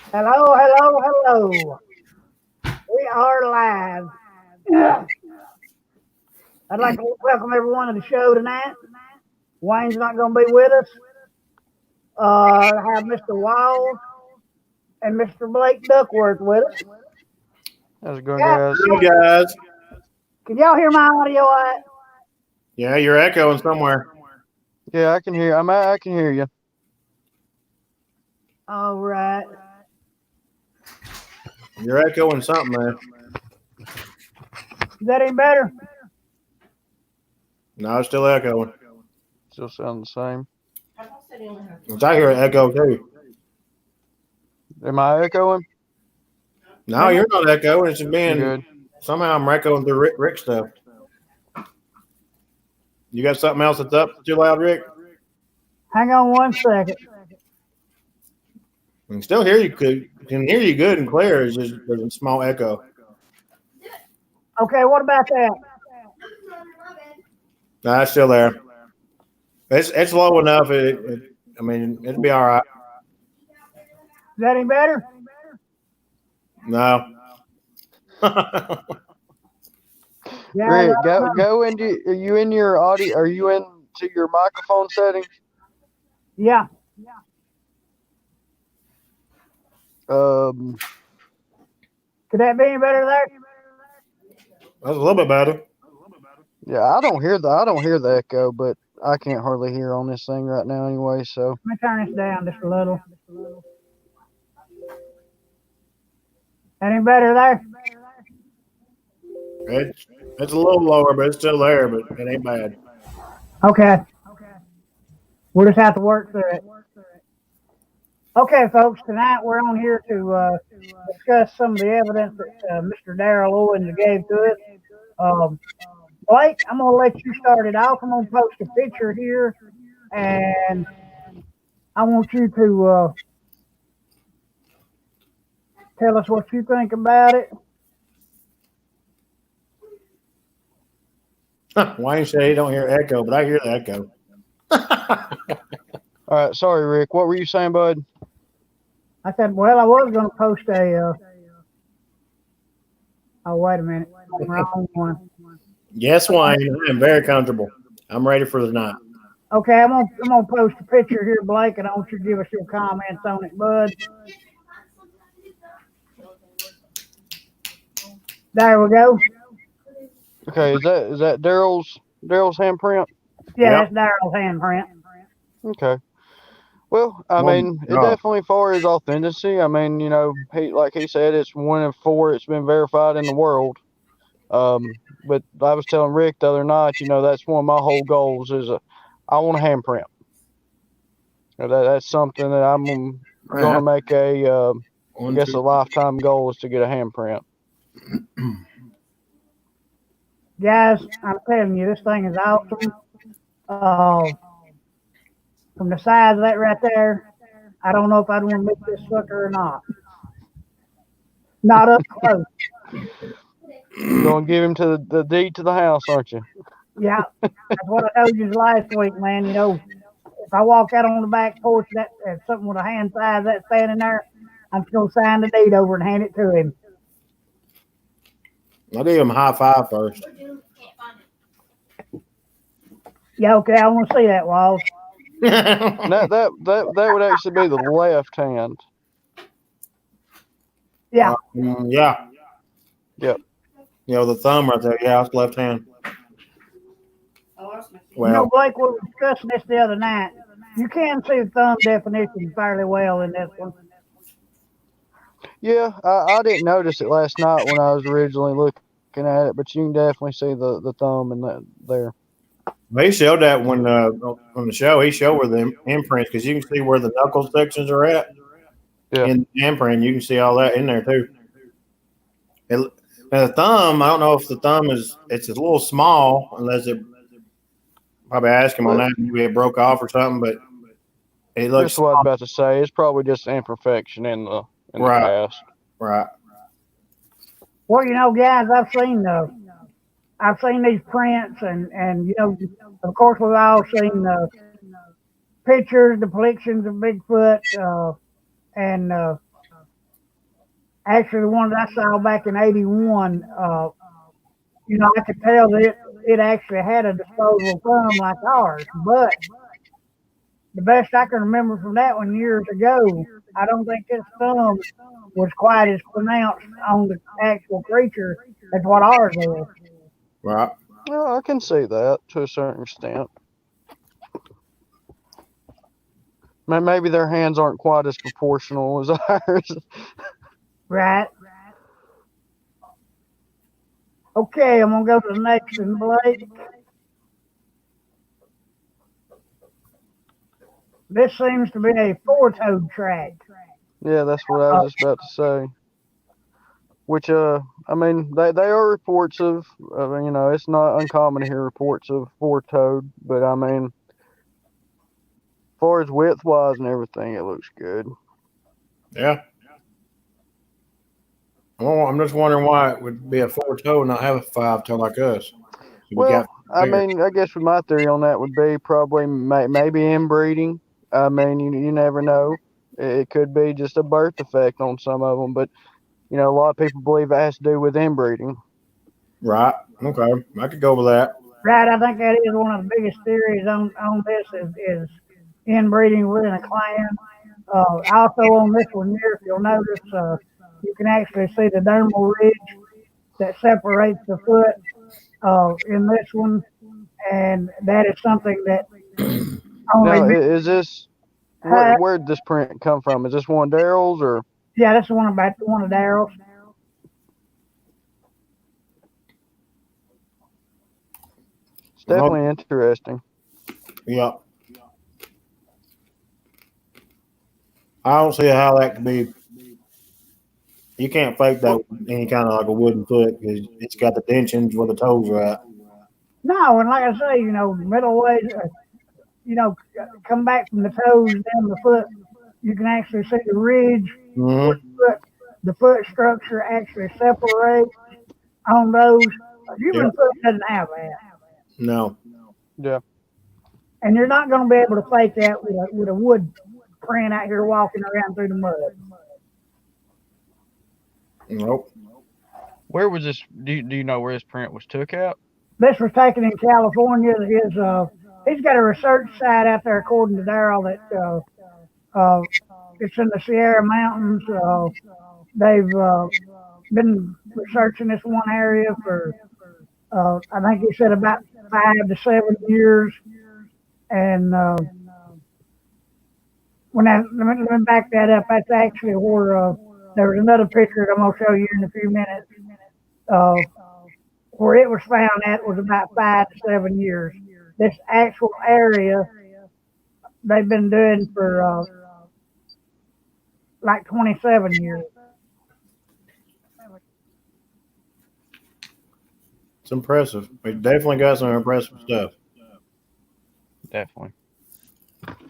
Hello, hello, hello. We are live. I'd like to welcome everyone to the show tonight. Wayne's not going to be with us. I have Mr. Wild and Mr. Blake Duckworth with us. How's it going, Guys, guys? Hey guys. can y'all hear my audio? Yeah, you're echoing somewhere. Yeah, I can hear. I can hear you. All right. You're echoing something, man. Is that any better? No, it's still echoing. Still sound the same. I hear an echo too. Am I echoing? No, you're not echoing. It's just I'm being good. somehow I'm echoing through Rick stuff. You got something else that's up too loud, Rick? Hang on one second. I can still hear you. Can hear you good and clear. It's just there's a small echo. Okay, what about that? No, it's still there. It's low enough. I mean, it'll be all right. Is that any better? No. Yeah. Rick, go into. Are you in your audio? Are you into your microphone settings? Yeah. Um. Could that be any better there? That's a little bit better. Yeah, I don't hear the echo, but I can't hardly hear on this thing right now anyway. So Let me turn this down just a little. Any better there? It's a little lower, but it's still there. But it ain't bad. Okay. We'll just have to work through it. Okay, folks, tonight we're on here to discuss some of the evidence that Mr. Daryl Owen gave to us. Blake, I'm going to let you start it off. I'm going to post a picture here, and I want you to tell us what you think about it. Wayne said he don't hear echo, but I hear the echo. all right, sorry, Rick. What were you saying, bud? I said, well, I was going to post a. Oh, wait a minute. Wrong one. Yes, Wayne. I am very comfortable. I'm ready for the night. Okay, I'm gonna post a picture here, Blake, and I want you to give us your comments on it, bud. There we go. Okay, is that Daryl's handprint? Yeah, Yep. that's Daryl's handprint. Okay. Well, I mean, it definitely for his authenticity. I mean, you know, like he said, it's 1 in 4. It's been verified in the world. But I was telling Rick the other night, you know, that's one of my whole goals is I want a handprint. That's something that I'm going to make a lifetime goal is to get a handprint. Guys, I'm telling you, this thing is awesome. From the size of that right there, I don't know if I'd want to meet this sucker or not. Not up close. You're going to give him to the deed to the house, aren't you? Yeah, that's what I told you last week, man. You know, if I walk out on the back porch, that something with a hand size that standing there, I'm just gonna sign the deed over and hand it to him. I'll give him a high five first. Yeah, okay, I want to see that, Walls. That would actually be the left hand. Yeah. Yeah. Yep. You know, the thumb right there. Yeah, it's left hand. You know, Blake, we were discussing this the other night. You can see the thumb definition fairly well in this one. Yeah, I didn't notice it last night when I was originally looking at it, but you can definitely see the thumb in that there. Well, he showed that when on the show. He showed where the imprints, because you can see where the knuckle sections are at. Yeah. In the imprint, you can see all that in there too. Now the thumb, I don't know if the thumb it's a little small, unless it probably ask him on that, maybe it broke off or something, but it looks. That's what I was about to say. It's probably just imperfection in the past. Right. Well, you know, guys, I've seen these prints, and you know, of course, we've all seen pictures, depictions of Bigfoot, and actually the one that I saw back in '81, I could tell that it actually had a disposable thumb like ours, but the best I can remember from that one years ago, I don't think its thumb was quite as pronounced on the actual creature as what ours is. Right. Well, I can see that to a certain extent. Maybe their hands aren't quite as proportional as ours. Right. Okay, I'm gonna go to the next one, Blake. This seems to be a four-toed track. Yeah, that's what I was just about to say. Which, I mean, they are reports of, it's not uncommon to hear reports of four-toed, but I mean, as far as width-wise and everything, it looks good. Yeah. Well, I'm just wondering why it would be a four-toe and not have a five-toe like us. Well, I mean, I guess my theory on that would be probably maybe inbreeding. I mean, you never know. It could be just a birth defect on some of them, but, a lot of people believe it has to do with inbreeding. Right. Okay. I could go with that. Right, I think that is one of the biggest theories on this is inbreeding within a clan. Also on this one here, if you'll notice, you can actually see the dermal ridge that separates the foot in this one, and that is something that only. Now, is this where'd this print come from? Is this one of Daryl's or? Yeah, that's one of Daryl's. It's definitely interesting. Yeah. I don't see how that could be. You can't fake that with any kind of like a wooden foot because it's got the tensions where the toes are at. No, and like I say, middle ways, come back from the toes down the foot, you can actually see the ridge. Mm-hmm. The foot structure actually separates on those. A human foot doesn't have that. No. Yeah. And you're not going to be able to fake that with a wood print out here walking around through the mud. Nope. Where was this? Do you know where his print was took out? This was taken in California. He's got a research site out there, according to Daryl, that it's in the Sierra Mountains. They've been researching this one area for, I think he said about 5 to 7 years. And let me back that up. That's actually where there was another picture that I'm going to show you in a few minutes. Where it was found at was about 5 to 7 years. This actual area they've been doing for like 27 years. It's impressive. We definitely got some impressive stuff. Definitely.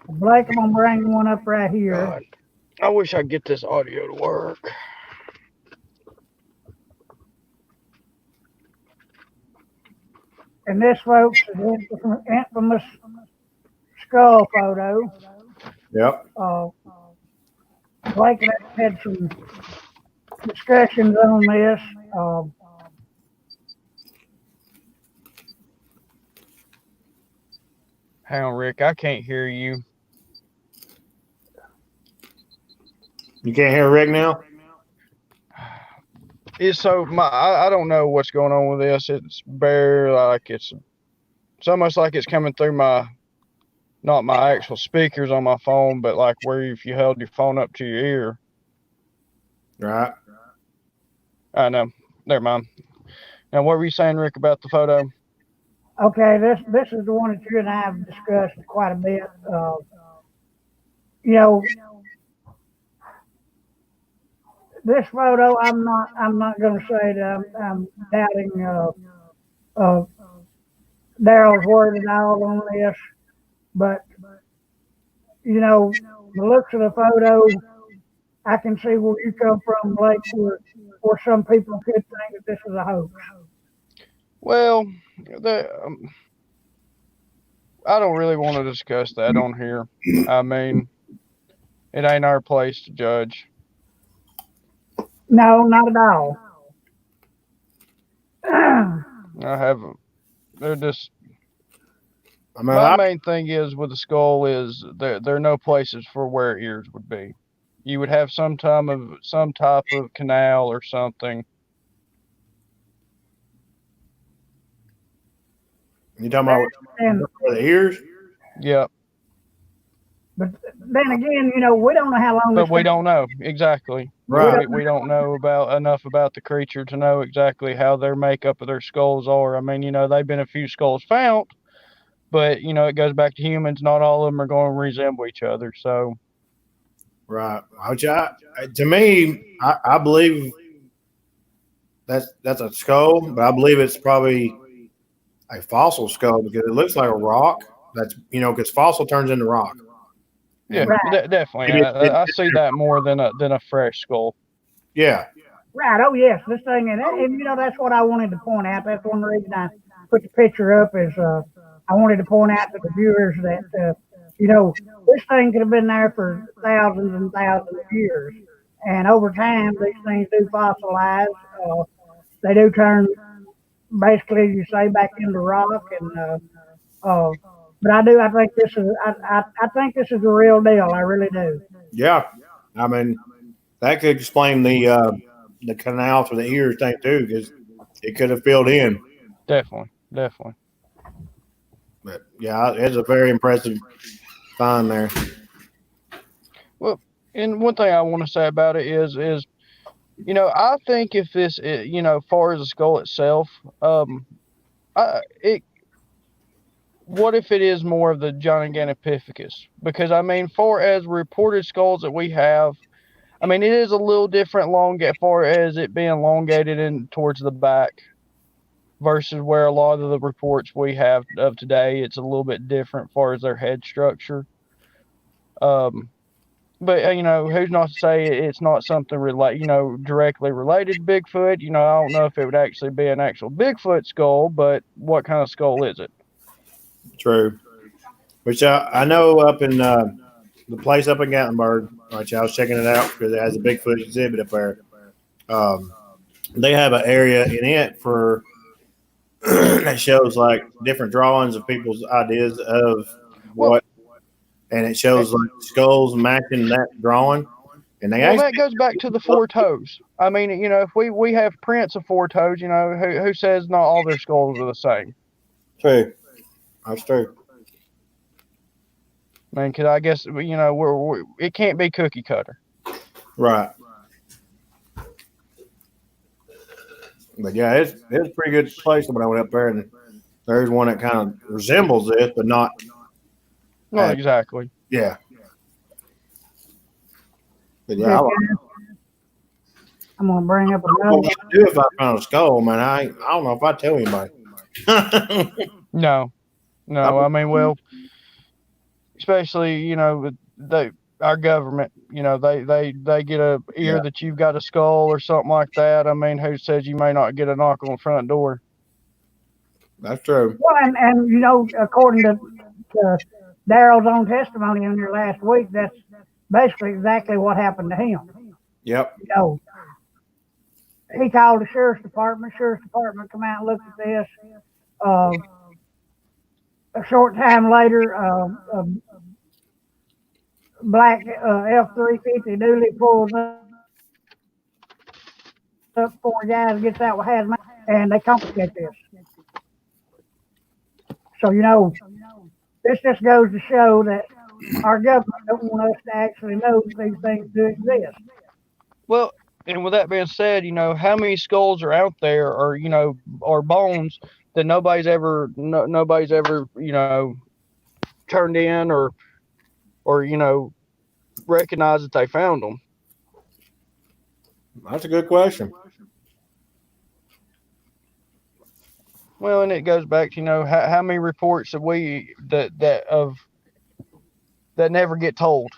Blake, I'm gonna bring one up right here. God, I wish I could get this audio to work. And this, folks, is an infamous skull photo. Yep. Blake and I had some discussions on this. Hang on, Rick. I can't hear you. You can't hear Rick now? I don't know what's going on with this. It's bare like it's almost like it's coming through not my actual speakers on my phone, but like where if you held your phone up to your ear. Right. I know. Never mind. Now, what were you saying, Rick, about the photo? Okay, this is the one that you and I have discussed quite a bit. This photo, I'm not going to say that I'm doubting Daryl's word at all on this, but the looks of the photo, I can see where you come from, Blake, where some people could think that this is a hoax. Well, I don't really want to discuss that on here. I mean, it ain't our place to judge. No, not at all. I haven't. They're just. I mean, My main thing is with the skull is there are no places for where ears would be. You would have some type of canal or something. you talking about And for the ears? Yep. but then again, we don't know how long But this we thing. don't know exactly. Right. We don't know enough about the creature to know exactly how their makeup of their skulls are. I mean, they've been a few skulls found, but it goes back to humans. Not all of them are going to resemble each other. So Right. Which to me, I believe that's a skull, but I believe it's probably a fossil skull because it looks like a rock. That's because fossil turns into rock. yeah, Right. definitely. Maybe I see that more than a fresh skull. Yeah. Right. Oh yes, this thing, and that's what I wanted to point out. That's one reason I put the picture up is I wanted to point out to the viewers that this thing could have been there for thousands and thousands of years, and over time these things do fossilize. They do turn basically, as you say, back into rock, and uh, but I think this is I think this is the real deal. I really do. Yeah. I mean, that could explain the canal for the ears thing too, because it could have filled in. Definitely. But yeah, it's a very impressive find there. Well, and one thing I want to say about it is I think if this, far as the skull itself, what if it is more of the Gigantopithecus? Because I mean, far as reported skulls that we have, I mean, it is a little different as far as it being elongated in towards the back versus where a lot of the reports we have of today, it's a little bit different as far as their head structure. But who's not to say it's not something directly related to Bigfoot? I don't know if it would actually be an actual Bigfoot skull, but what kind of skull is it? True. Which I know up in the place up in Gatlinburg, which I was checking it out because it has a Bigfoot exhibit up there. They have an area in it for that shows like different drawings of people's ideas of what, and it shows like skulls matching that drawing. And they that goes back to the four toes. I mean, if we have prints of four toes, who says not all their skulls are the same? True. That's true. I mean, because I guess it can't be cookie cutter. Right. But yeah, it's a pretty good place when I went up there, and there's one that kind of resembles this, but not. Not exactly. Yeah. But yeah, I'm gonna bring up what another. would I do if I found a skull, man? I don't know if I tell anybody. No. I mean, well, especially our government, they get a ear that you've got a skull or something like that. I mean, who says you may not get a knock on the front door? That's true. Well, and according to Daryl's own testimony in there last week, that's basically exactly what happened to him. Yep. He called the sheriff's department. Sheriff's department come out and looked at this. A short time later, a black F-350 dually pulls up. Four guys gets out with hazmat, and they confiscate this. So this just goes to show that our government don't want us to actually know that these things do exist. Well, and with that being said, how many skulls are out there, or bones that nobody's ever turned in or recognized that they found them? That's a good question. Well, and it goes back to how many reports have we that never get told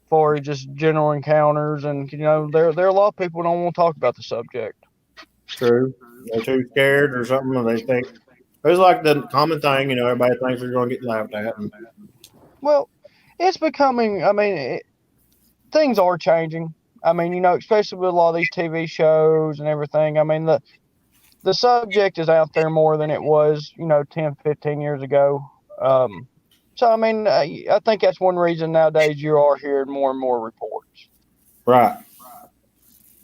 for just general encounters, and there are a lot of people who don't want to talk about the subject. True. They're too scared or something, or they think it's like the common thing. Everybody thinks they're going to get laughed at. Well, it's becoming. I mean, things are changing. I mean, you know, especially with a lot of these TV shows and everything. I mean, the subject is out there more than it was, you know, 10, 15 years ago. So, I mean, I think that's one reason nowadays you are hearing more and more reports. Right.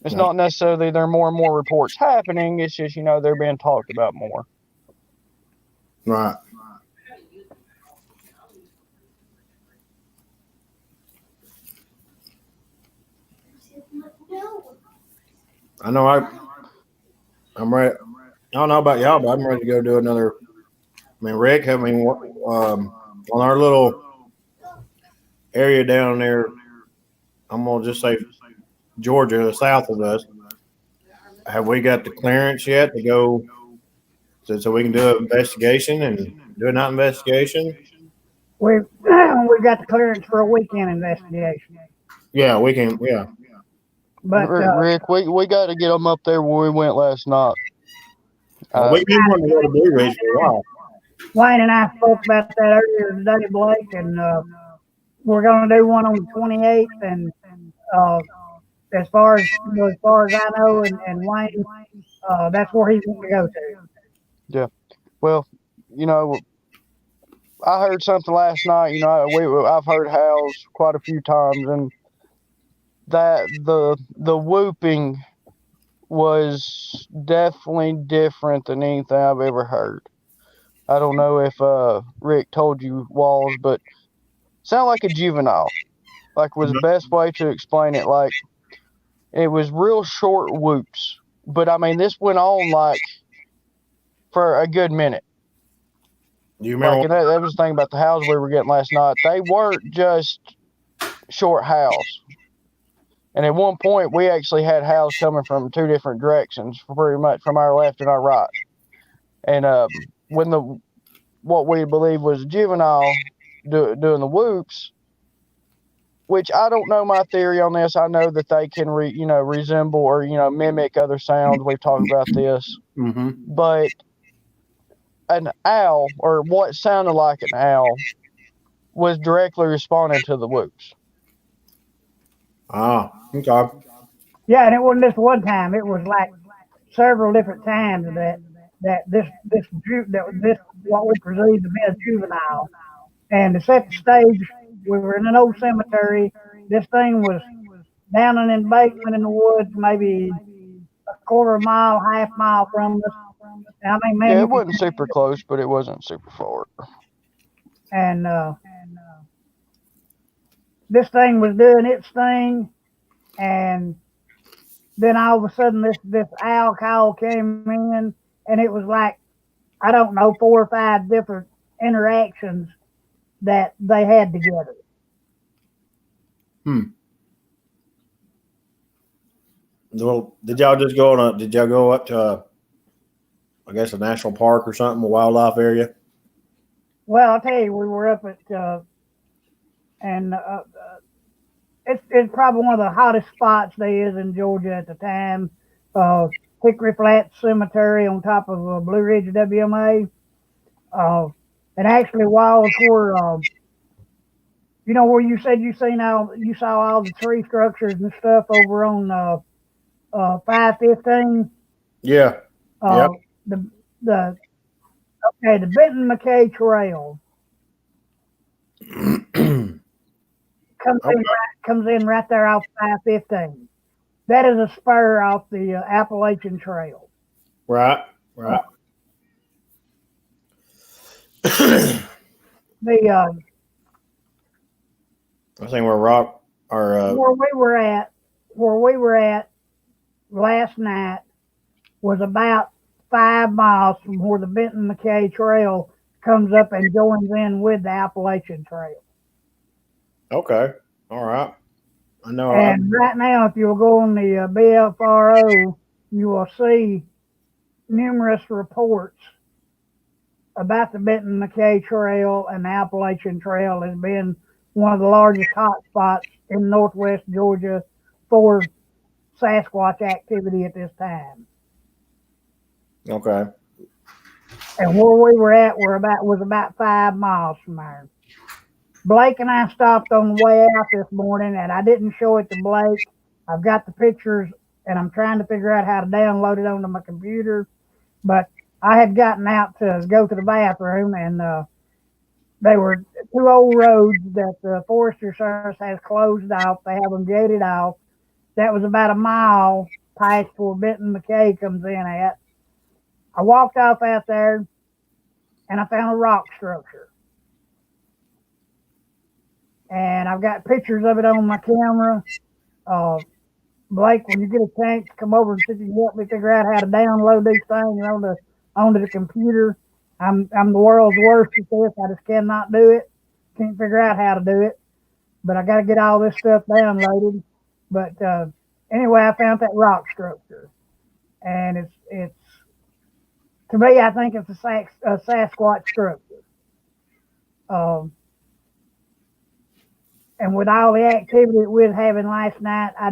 It's not necessarily there are more and more reports happening. It's just, you know, they're being talked about more. Right. I know I'm ready. I don't know about y'all, but I'm ready to go do another. I mean, Rick, on our little area down there, I'm going to just say Georgia, south of us, have we got the clearance yet to go so we can do an investigation and do a night investigation? We've got the clearance for a weekend investigation. Yeah, we can. Yeah. But Rick, we got to get them up there where we went last night. We've been wanting to go to Blue Ridge for a while. Wayne and I spoke about that earlier today, Blake, and we're going to do one on the 28th. And as far as I know, and Wayne, that's where he's going to go to. Yeah. Well, you know, I heard something last night. You know, I've heard howls quite a few times, and that the whooping was definitely different than anything I've ever heard. I don't know if Rick told you, Walls, but sounded like a juvenile. Like, was the best way to explain it. Like, it was real short whoops, but I mean, this went on like for a good minute. Do you remember? Like, and that was the thing about the howls we were getting last night. They weren't just short howls. And at one point, we actually had howls coming from two different directions, pretty much from our left and our right. And when what we believe was a juvenile doing the whoops, which I don't know my theory on this. I know that they can resemble or mimic other sounds. We've talked about this, but an owl, or what sounded like an owl, was directly responding to the whoops. Ah, okay. Yeah, and it wasn't just one time. It was like several different times that this what we presumed to be a juvenile. And to set the stage, we were in an old cemetery. This thing was down in an embankment in the woods, maybe a quarter mile, half mile from us. And I mean, man, yeah, it wasn't super close, but it wasn't super far. And this thing was doing its thing, and then all of a sudden this owl call came in, and it was like, I don't know, 4 or 5 different interactions that they had together. Well, did y'all go up to I guess a national park or something, a wildlife area? Well, I'll tell you, we were up at and it's probably one of the hottest spots there is in Georgia at the time. Hickory Flat Cemetery on top of Blue Ridge WMA. And actually, while where where you said you saw all the tree structures and stuff over on 515. Yeah. Yep. The Benton McKay Trail comes in right there off 515. That is a spur off the Appalachian Trail. Right. I think where we were at last night was about 5 miles from where the Benton McKay Trail comes up and joins in with the Appalachian Trail. Okay. All right. I know. And right now, if you'll go on the BFRO, you will see numerous reports about the Benton McKay Trail and the Appalachian Trail as being one of the largest hotspots in northwest Georgia for Sasquatch activity at this time. Okay. And where we were at was about 5 miles from there. Blake and I stopped on the way out this morning, and I didn't show it to Blake, I've got the pictures, and I'm trying to figure out how to download it onto my computer. But I had gotten out to go to the bathroom, and they were 2 old roads that the Forestry Service has closed off. They have them gated off. That was about a mile past where Benton McKay comes in at. I walked off out there, and I found a rock structure. And I've got pictures of it on my camera. Blake, when you get a chance, come over and see if you can help me figure out how to download these things onto the computer. I'm the world's worst at this. I just cannot do it. Can't figure out how to do it. But I got to get all this stuff downloaded. But anyway, I found that rock structure, and it's to me, I think it's a Sasquatch structure. And with all the activity that we were having last night, I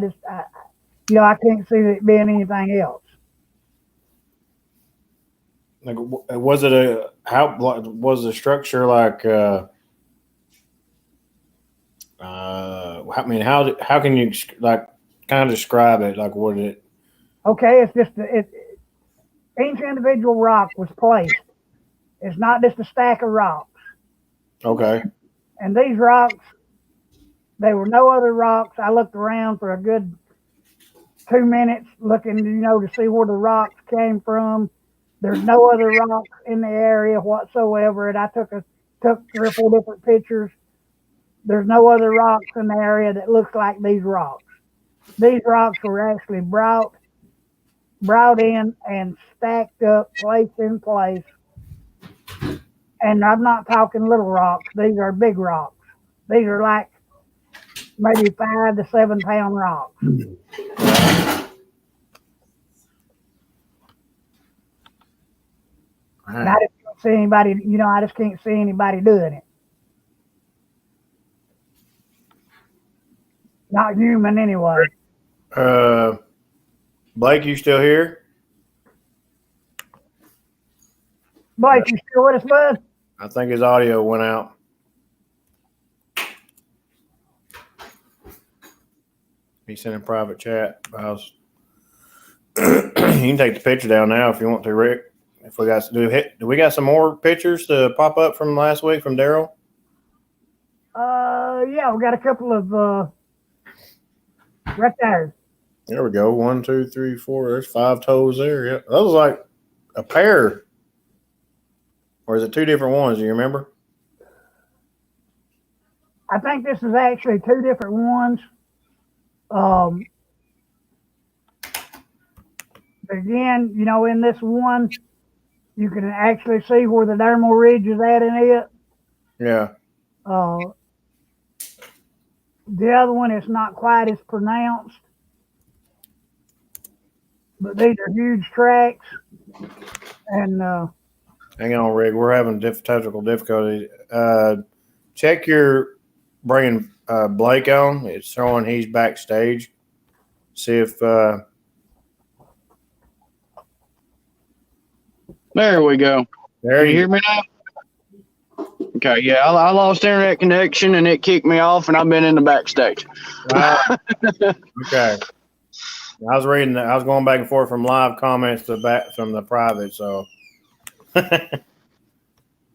can't see it being anything else. Like, was it how was the structure like? I mean, how can you like kind of describe it? Like, what it? Okay, it's just each individual rock was placed. It's not just a stack of rocks. Okay. And these rocks, there were no other rocks. I looked around for a good 2 minutes looking, to see where the rocks came from. There's no other rocks in the area whatsoever. And I took 3 or 4 different pictures. There's no other rocks in the area that looks like these rocks. These rocks were actually brought in and stacked up, placed in place. And I'm not talking little rocks. These are big rocks. These are like maybe 5 to 7 pound rocks. And I just can't see anybody, I just can't see anybody doing it. Not human anyway. Blake, you still here? Blake, you still with us, bud? I think his audio went out. He sent in private chat. You can take the picture down now if you want to, Rick. If we got do we got some more pictures to pop up from last week from Daryl? Yeah, we got a couple of right there. There we go. 1, 2, 3, 4. There's 5 toes there. Yeah, that was like a pair. Or is it 2 different ones? Do you remember? I think this is actually 2 different ones. Again, in this one, you can actually see where the dermal ridge is at in it. Yeah. The other one is not quite as pronounced, but these are huge tracks. And hang on, Rick. We're having technical difficulty. Check your bringing Blake on. It's showing he's backstage. See if. There we go. There you hear me now? Okay, yeah, I lost internet connection and it kicked me off, and I've been in the backstage. Okay. I was reading. I was going back and forth from live comments to back from the private. So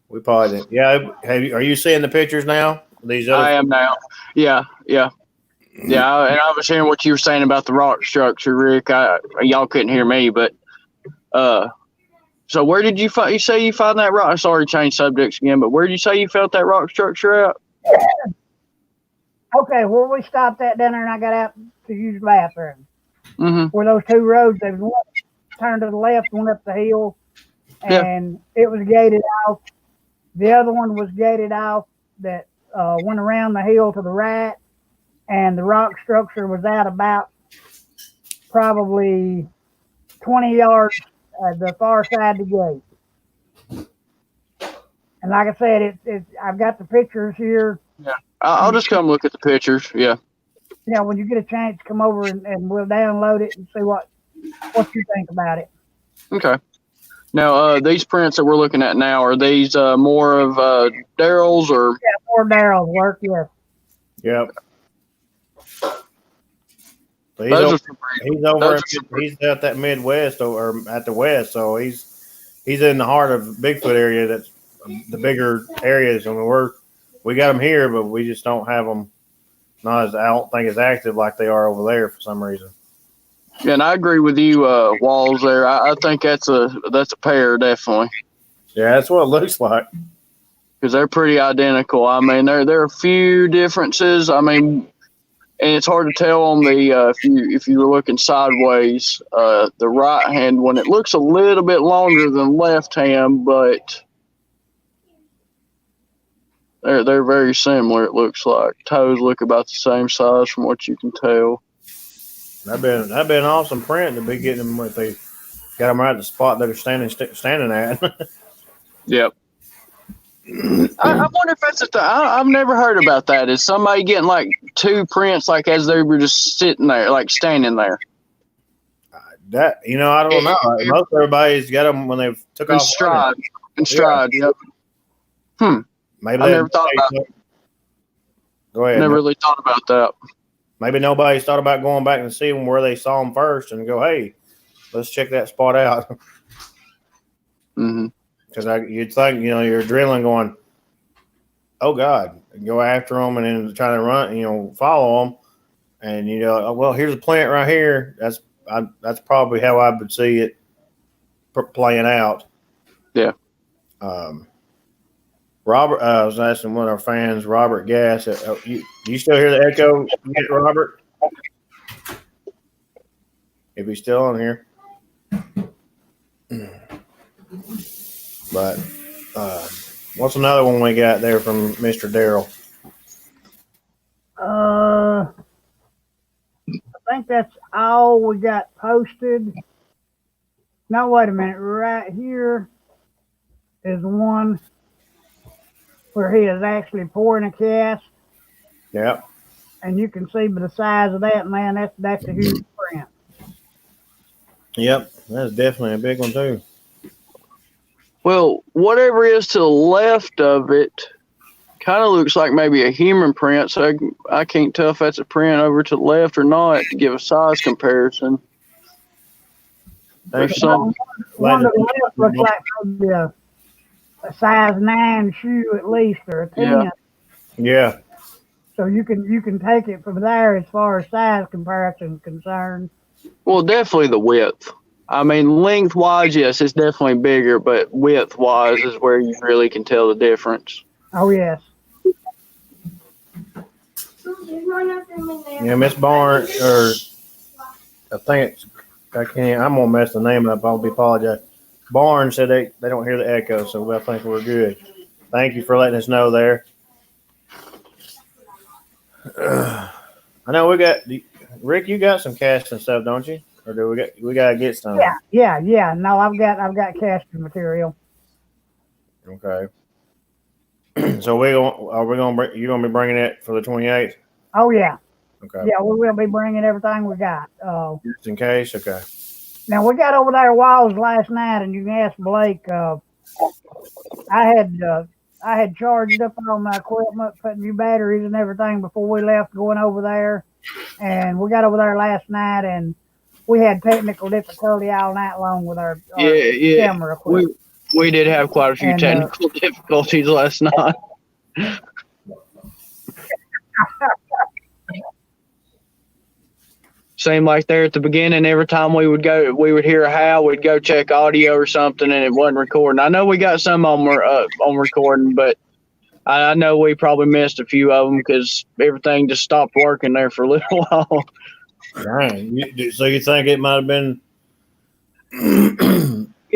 we paused it. Yeah. Are you seeing the pictures now? These other. I am now. Yeah. And I was hearing what you were saying about the rock structure, Rick. Y'all couldn't hear me, but so where did you say you found that rock? Sorry to change subjects again, but where did you say you felt that rock structure at? Okay, where we stopped at down there, and I got out to use the bathroom. Mm-hmm. Where those 2 roads, there was one turned to the left, one up the hill, and it was gated off. The other one was gated off that went around the hill to the right, and the rock structure was out about probably 20 yards at the far side of the gate. And like I said, I've got the pictures here. Yeah, I'll just come look at the pictures. Yeah. Yeah, when you get a chance, come over and we'll download it and see what you think about it. Okay. Now, these prints that we're looking at now, are these more of Daryl's or? Yeah, more Daryl's work, yes. Yep. So he's Those over, are some pretty, he's over those in, are some he's at that Midwest or at the West. So he's in the heart of Bigfoot area. That's the bigger areas. I mean, we got them here, but we just don't have them. Not as I don't think as active like they are over there for some reason. Yeah, and I agree with you, Walls. There, I think that's a pair definitely. Yeah, that's what it looks like. Because they're pretty identical. I mean, there are a few differences. I mean, and it's hard to tell on the if you were looking sideways, the right hand one, it looks a little bit longer than left hand, but they're very similar. It looks like toes look about the same size from what you can tell. That'd been awesome print to be getting them if they got them right at the spot that they're standing at. Yep. I wonder if that's a thing. I've never heard about that. Is somebody getting like two prints like as they were just sitting there, like standing there? That I don't know. Most everybody's got them when they took off. In stride. Yep. Maybe I never thought about it. Go ahead. Never really thought about that. Maybe nobody's thought about going back and seeing where they saw them first and go, hey, let's check that spot out. Mm-hmm. Because you'd think, your adrenaline going, oh God, go after them and then try to run, follow them. And, well, here's a plant right here. That's probably how I would see it playing out. Yeah. Robert, I was asking one of our fans, Robert Gass, you still hear the echo, Robert? If he's still on here. But what's another one we got there from Mr. Daryl? I think that's all we got posted. No, wait a minute. Right here is one where he is actually pouring a cast. Yeah. And you can see by the size of that, man, that's a huge print. Yep, that's definitely a big one too. Well, whatever is to the left of it kind of looks like maybe a human print, so I can't tell if that's a print over to the left or not to give a size comparison. There's some. One to the left looks like maybe a size 9 shoe at least, or a 10. Yeah. So you can take it from there as far as size comparison is concerned. Well, definitely the width. I mean, lengthwise, yes, it's definitely bigger, but widthwise is where you really can tell the difference. Oh, yes. Yeah, Miss Barnes, or I think I'm gonna mess the name up. I'll apologize. Barnes said they don't hear the echo, so I think we're good. Thank you for letting us know there. I know we got Rick. You got some casting stuff, don't you? Or do we gotta get some? Yeah. No, I've got casting material. Okay. So you gonna be bringing it for the 28th? Oh yeah. Okay. Yeah, we will be bringing everything we got. Just in case. Okay. Now we got over there Walls last night, and you can ask Blake. I had charged up all my equipment, putting new batteries and everything before we left going over there, and we got over there last night, and we had technical difficulty all night long with our camera equipment. We did have quite a few technical difficulties last night. Seemed like there at the beginning, every time we would hear a howl, we'd go check audio or something, and it wasn't recording. I know we got some on recording, but I know we probably missed a few of them because everything just stopped working there for a little while. Dang. So you think it might have been?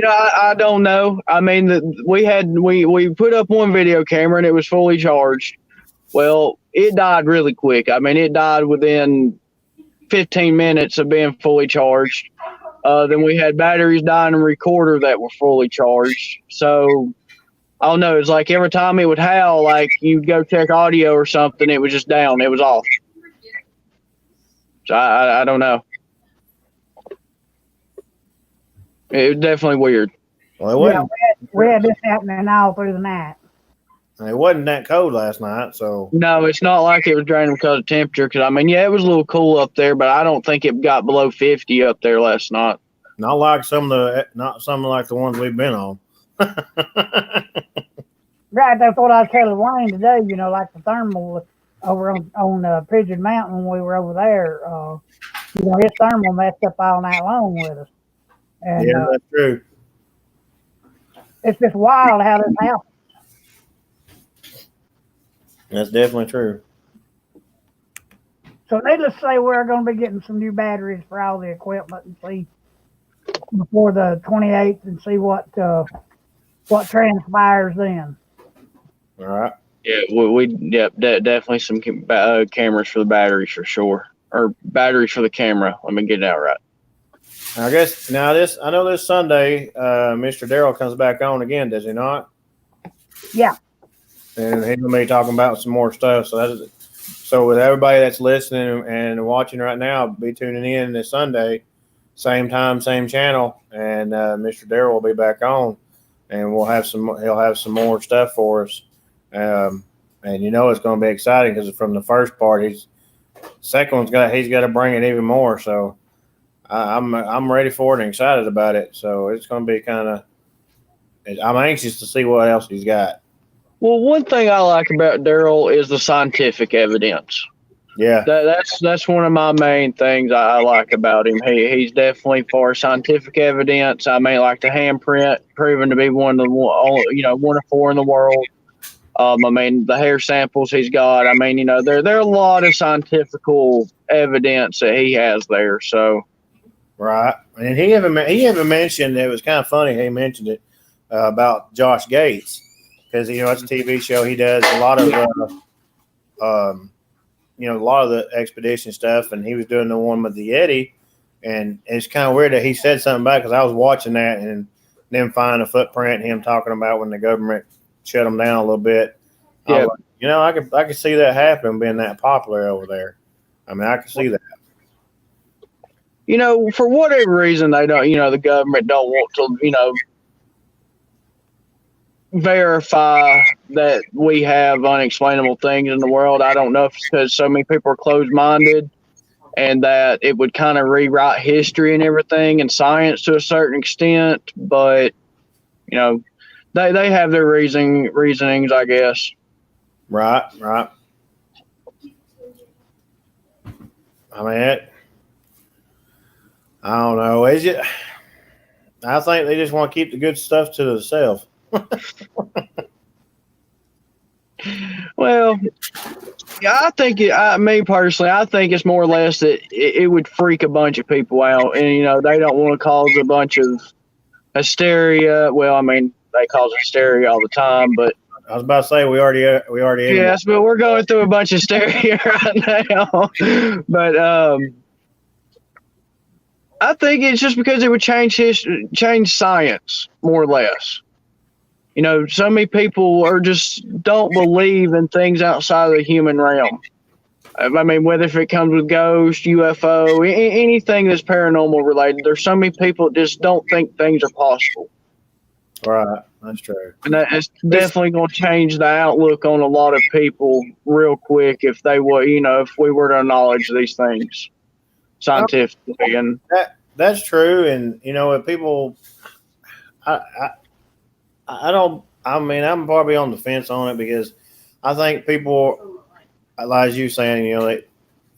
I don't know. I mean, we put up one video camera and it was fully charged. Well, it died really quick. I mean, it died within 15 minutes of being fully charged. Then we had batteries die in a recorder that were fully charged. So I don't know. It's like every time it would howl, like you'd go check audio or something, it was just down. It was off. So I don't know. It was definitely weird. Well, we had this happening all through the night. And it wasn't that cold last night, so No, it's not like it was draining because of temperature. Because I mean, yeah, it was a little cool up there, but I don't think it got below 50 up there last night. not like not some like the ones we've been on. Right, that's what I was telling Wayne today. You know, like the thermal over on Pigeon Mountain when we were over there. You know, his thermal messed up all night long with us, and Yeah, that's true. it's just wild how this happens. That's definitely true. So, needless to say, we're going to be getting some new batteries for all the equipment and see before the 28th and see what transpires then. All right. Yeah, definitely some cameras for the batteries for sure, or batteries for the camera. Let me get it out right. I guess now I know this Sunday, Mr. Daryl comes back on again, does he not? Yeah. And he's gonna be talking about some more stuff. So with everybody that's listening and watching right now, be tuning in this Sunday, same time, same channel, and Mr. Daryl will be back on, and he'll have some more stuff for us. And you know it's going to be exciting because from the first part, he's got to bring it even more. So I'm ready for it and excited about it. So it's going to be I'm anxious to see what else he's got. Well, one thing I like about Daryl is the scientific evidence. Yeah, that's one of my main things I like about him. He's definitely for scientific evidence. I mean, like the handprint proven to be one of 4 in the world. I mean, the hair samples he's got. I mean, there are a lot of scientific evidence that he has there. So, right. And he even mentioned, it was kind of funny. He mentioned it about Josh Gates because it's a TV show. He does a lot of a lot of the expedition stuff, and he was doing the one with the Yeti. And it's kind of weird that he said something about it because I was watching that and then find a footprint, him talking about when the government shut them down a little bit. Yeah. I could see that happening, being that popular over there. I mean, I could see that. For whatever reason, they don't, the government don't want to, verify that we have unexplainable things in the world. I don't know if it's because so many people are closed-minded and that it would kind of rewrite history and everything and science to a certain extent, but, they have their reasonings, I guess. Right. I mean, I don't know. Is it? I think they just want to keep the good stuff to themselves. Well, yeah, I think me personally, I think it's more or less that it would freak a bunch of people out, and they don't want to cause a bunch of hysteria. Well, I mean, they cause hysteria all the time, but I was about to say we already. Yes, but we're going through a bunch of hysteria right now. But I think it's just because it would change science more or less. So many people don't believe in things outside of the human realm. I mean, whether if it comes with ghosts, UFO, anything that's paranormal related, there's so many people that just don't think things are possible. Right, that's true. And it's definitely going to change the outlook on a lot of people real quick if they were, if we were to acknowledge these things scientifically. And that's true. And if people, I don't. I mean, I'm probably on the fence on it because I think people, like you saying, they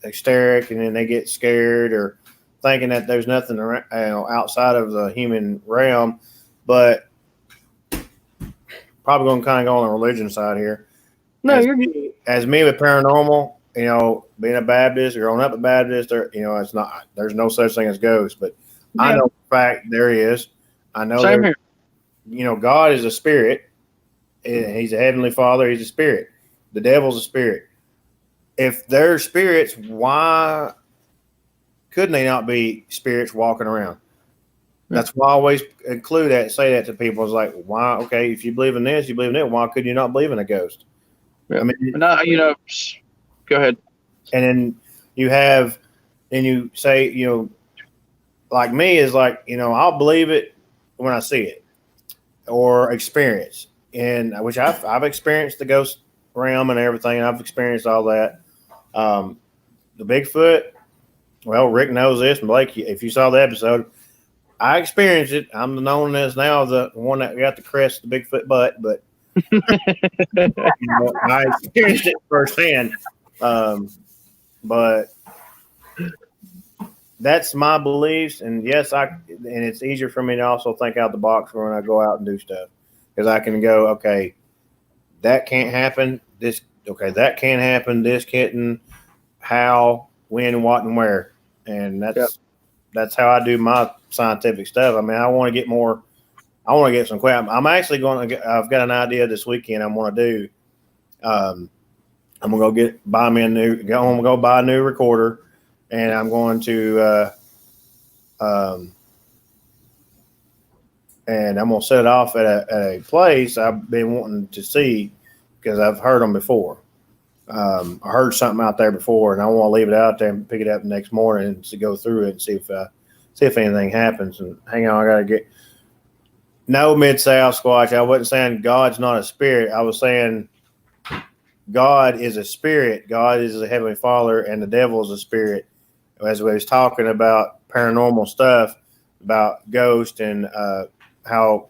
hysteric and then they get scared or thinking that there's nothing outside of the human realm, but. Probably going to kind of go on the religion side here. No, you're good. As me with paranormal, being a Baptist, growing up a Baptist, it's not. There's no such thing as ghosts, but yeah. I know for a fact there is. I know. Same here. God is a spirit. He's a heavenly Father. He's a spirit. The devil's a spirit. If they're spirits, why couldn't they not be spirits walking around? That's why I always say that to people. It's like, why? Okay, if you believe in this, you believe in it. Why could you not believe in a ghost? Yeah. I mean, go ahead. And then you say, like me is like, I'll believe it when I see it or experience. and which I've experienced the ghost realm and everything. I've experienced all that. The Bigfoot. Well, Rick knows this, and Blake, if you saw the episode, I experienced it. I'm known as now the one that got the crest, the Bigfoot butt, but I experienced it firsthand. But that's my beliefs, and yes, and it's easier for me to also think out the box when I go out and do stuff, because I can go, okay, that can't happen. That can't happen. This can't. How, when, what, and where, and that's how I do my scientific stuff. I mean, I want to get more. I want to get some crap. I'm actually going to. I've got an idea this weekend. I'm going to do. I'm going to buy me a new. I'm going to go buy a new recorder, and I'm going to. And I'm going to set it off at a place I've been wanting to see because I've heard them before. I heard something out there before, and I want to leave it out there and pick it up the next morning and to go through it and see if anything happens. And hang on, I got to get. No, Mid-South Squatch. I wasn't saying God's not a spirit. I was saying God is a spirit. God is a heavenly Father, and the devil is a spirit. As we was talking about paranormal stuff, about ghosts and how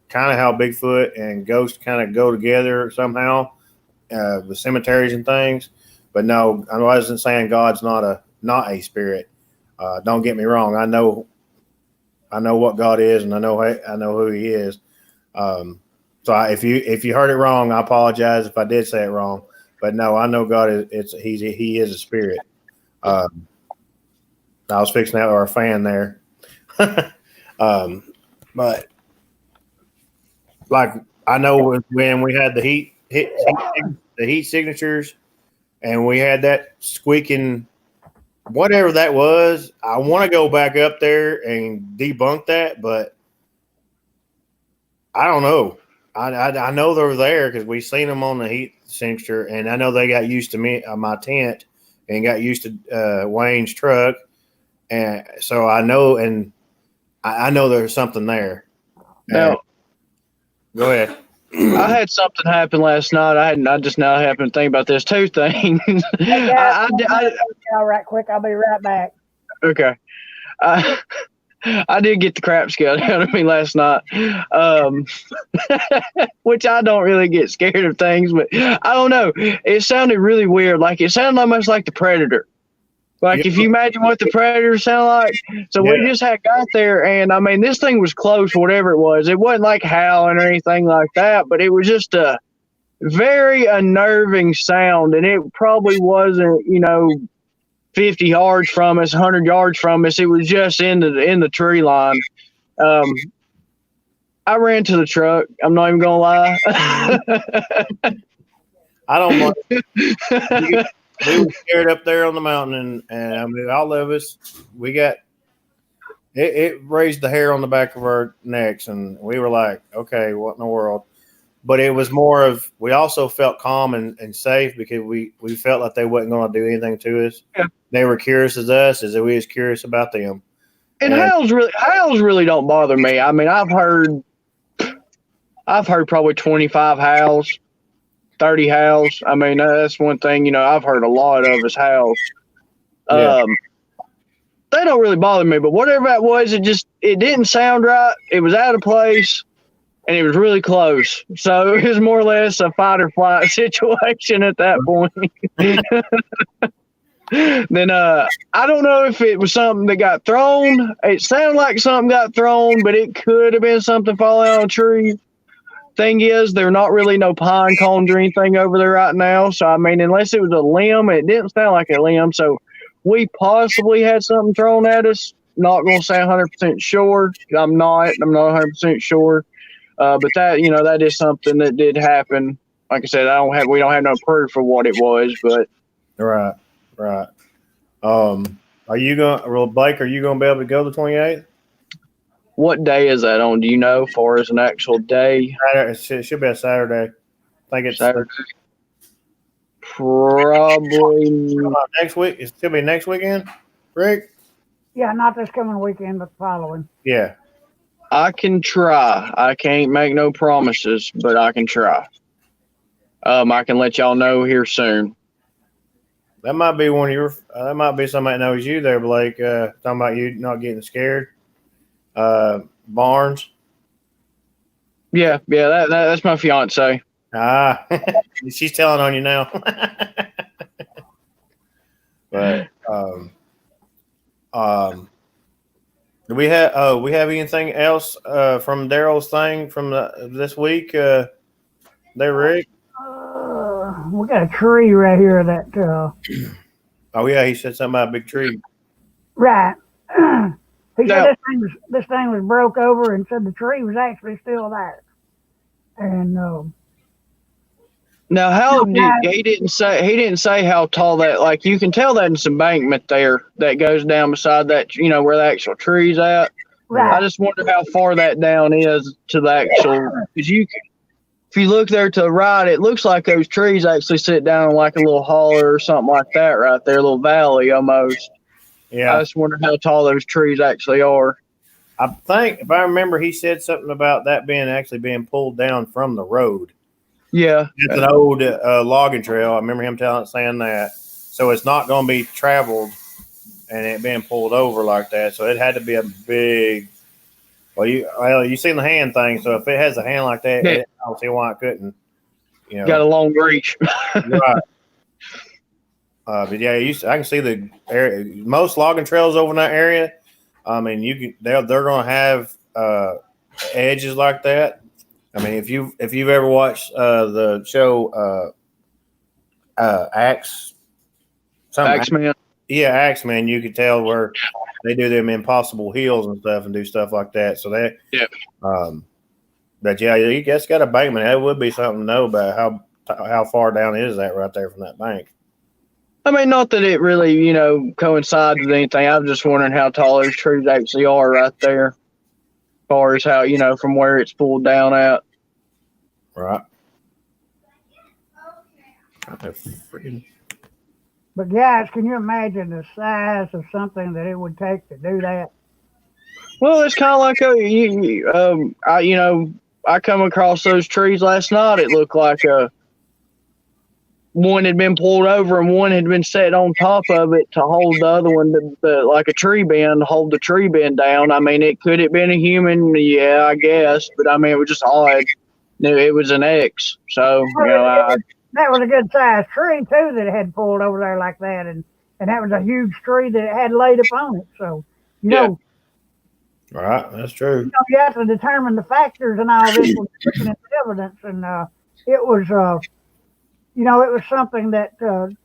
Bigfoot and ghosts kind of go together somehow. With cemeteries and things, but no, I wasn't saying God's not a spirit. Don't get me wrong. I know what God is, and I know who He is. So if you heard it wrong, I apologize if I did say it wrong. But no, I know God He is a spirit. I was fixing that our fan there, but like I know when we had the heat signatures, and we had that squeaking, whatever that was. I want to go back up there and debunk that, but I don't know. I know they're there because we seen them on the heat signature, and I know they got used to my tent, and got used to Wayne's truck, and so I know, and I know there's something there. Now, go ahead. I had something happen last night. I just now happened to think about this. Two things. Hey guys, all right, quick. I'll be right back. Okay. I did get the crap scared out of me last night, which I don't really get scared of things, but I don't know. It sounded really weird. Like it sounded almost like the Predator. Like if you imagine what the Predator sound like. So we just had got there, and I mean, this thing was close, whatever it was. It wasn't like howling or anything like that, but it was just a very unnerving sound, and it probably wasn't, 50 yards from us, 100 yards from us. It was just in the tree line. I ran to the truck. I'm not even gonna lie. I don't mind. We were scared up there on the mountain, and I mean, all of us, we got it raised the hair on the back of our necks, and we were like, okay, what in the world? But it was more of, we also felt calm and safe because we felt like they wasn't going to do anything to us. Yeah. They were curious as us, as we was curious about them. And howls really don't bother me. I mean, I've heard probably 25 howls. 30 howls. I mean, that's one thing, I've heard a lot of is howls. Yeah. They don't really bother me, but whatever that was, it didn't sound right. It was out of place, and it was really close. So it was more or less a fight or flight situation at that point. Then I don't know if it was something that got thrown. It sounded like something got thrown, but it could have been something falling on a tree. Thing is, there are not really no pine cones or anything over there right now. So, I mean, unless it was a limb, it didn't sound like a limb. So, we possibly had something thrown at us. Not going to say 100% sure. I'm not 100% sure. But that, that is something that did happen. Like I said, we don't have no proof for what it was, but. Right. Blake, are you going to be able to go the 28th? What day is that on? Do you know, far as an actual day? It should be a Saturday. I think it's Saturday. Probably next week. It's still be next weekend, Rick? Yeah, not this coming weekend, but the following. Yeah. I can try. I can't make no promises, but I can try. I can let y'all know here soon. That might be one of your. That might be somebody that knows you there, Blake. Talking about you not getting scared. Barnes. Yeah, that's my fiance. Ah, she's telling on you now. But do we have anything else from Daryl's thing from this week? There, Rick. We got a tree right here that. Oh yeah, he said something about a big tree. Right. He Now- said this thing was broke over, and said the tree was actually still there. And Now, he didn't say how tall that. Like you can tell that in some embankment there that goes down beside that. You know where the actual tree's at. right. I just wonder how far that down is to the actual. Because if you look there to the right, it looks like those trees actually sit down in like a little holler or something like that right there, a little valley almost. Yeah, I just wonder how tall those trees actually are. I think if I remember, he said something about that being pulled down from the road. Yeah, It's an old logging trail. I remember him saying that. So it's not going to be traveled and it being pulled over like that. So it had to be a big. Well, you seen the hand thing. So if it has a hand like that, Yeah. I don't see why it couldn't. You know, got a long reach. right. But yeah, I can see the area. Most logging trails over in that area. I mean, they're going to have edges like that. I mean, if you've ever watched the show Axe, Axeman. yeah, Axeman, you could tell where they do them impossible heels and stuff and do stuff like that. So that, Yeah. But yeah, you guess got a bankman. That would be something to know about how far down is that right there from that bank. I mean, not that it really, coincides with anything. I was just wondering how tall those trees actually are right there, as far as how, from where it's pulled down at. Right. But guys, can you imagine the size of something that it would take to do that? Well, it's kind of like I come across those trees last night. It looked like one had been pulled over and one had been set on top of it to hold the other one, like a tree bend, to hold the tree bend down. I mean, could it been a human? Yeah, I guess. But I mean, it was just odd. It was an X. So, that was a good sized tree too that it had pulled over there like that, and that was a huge tree that it had laid upon it. So, Right, that's true. You have to determine the factors and all this when looking at the evidence, and it was, it was something that, in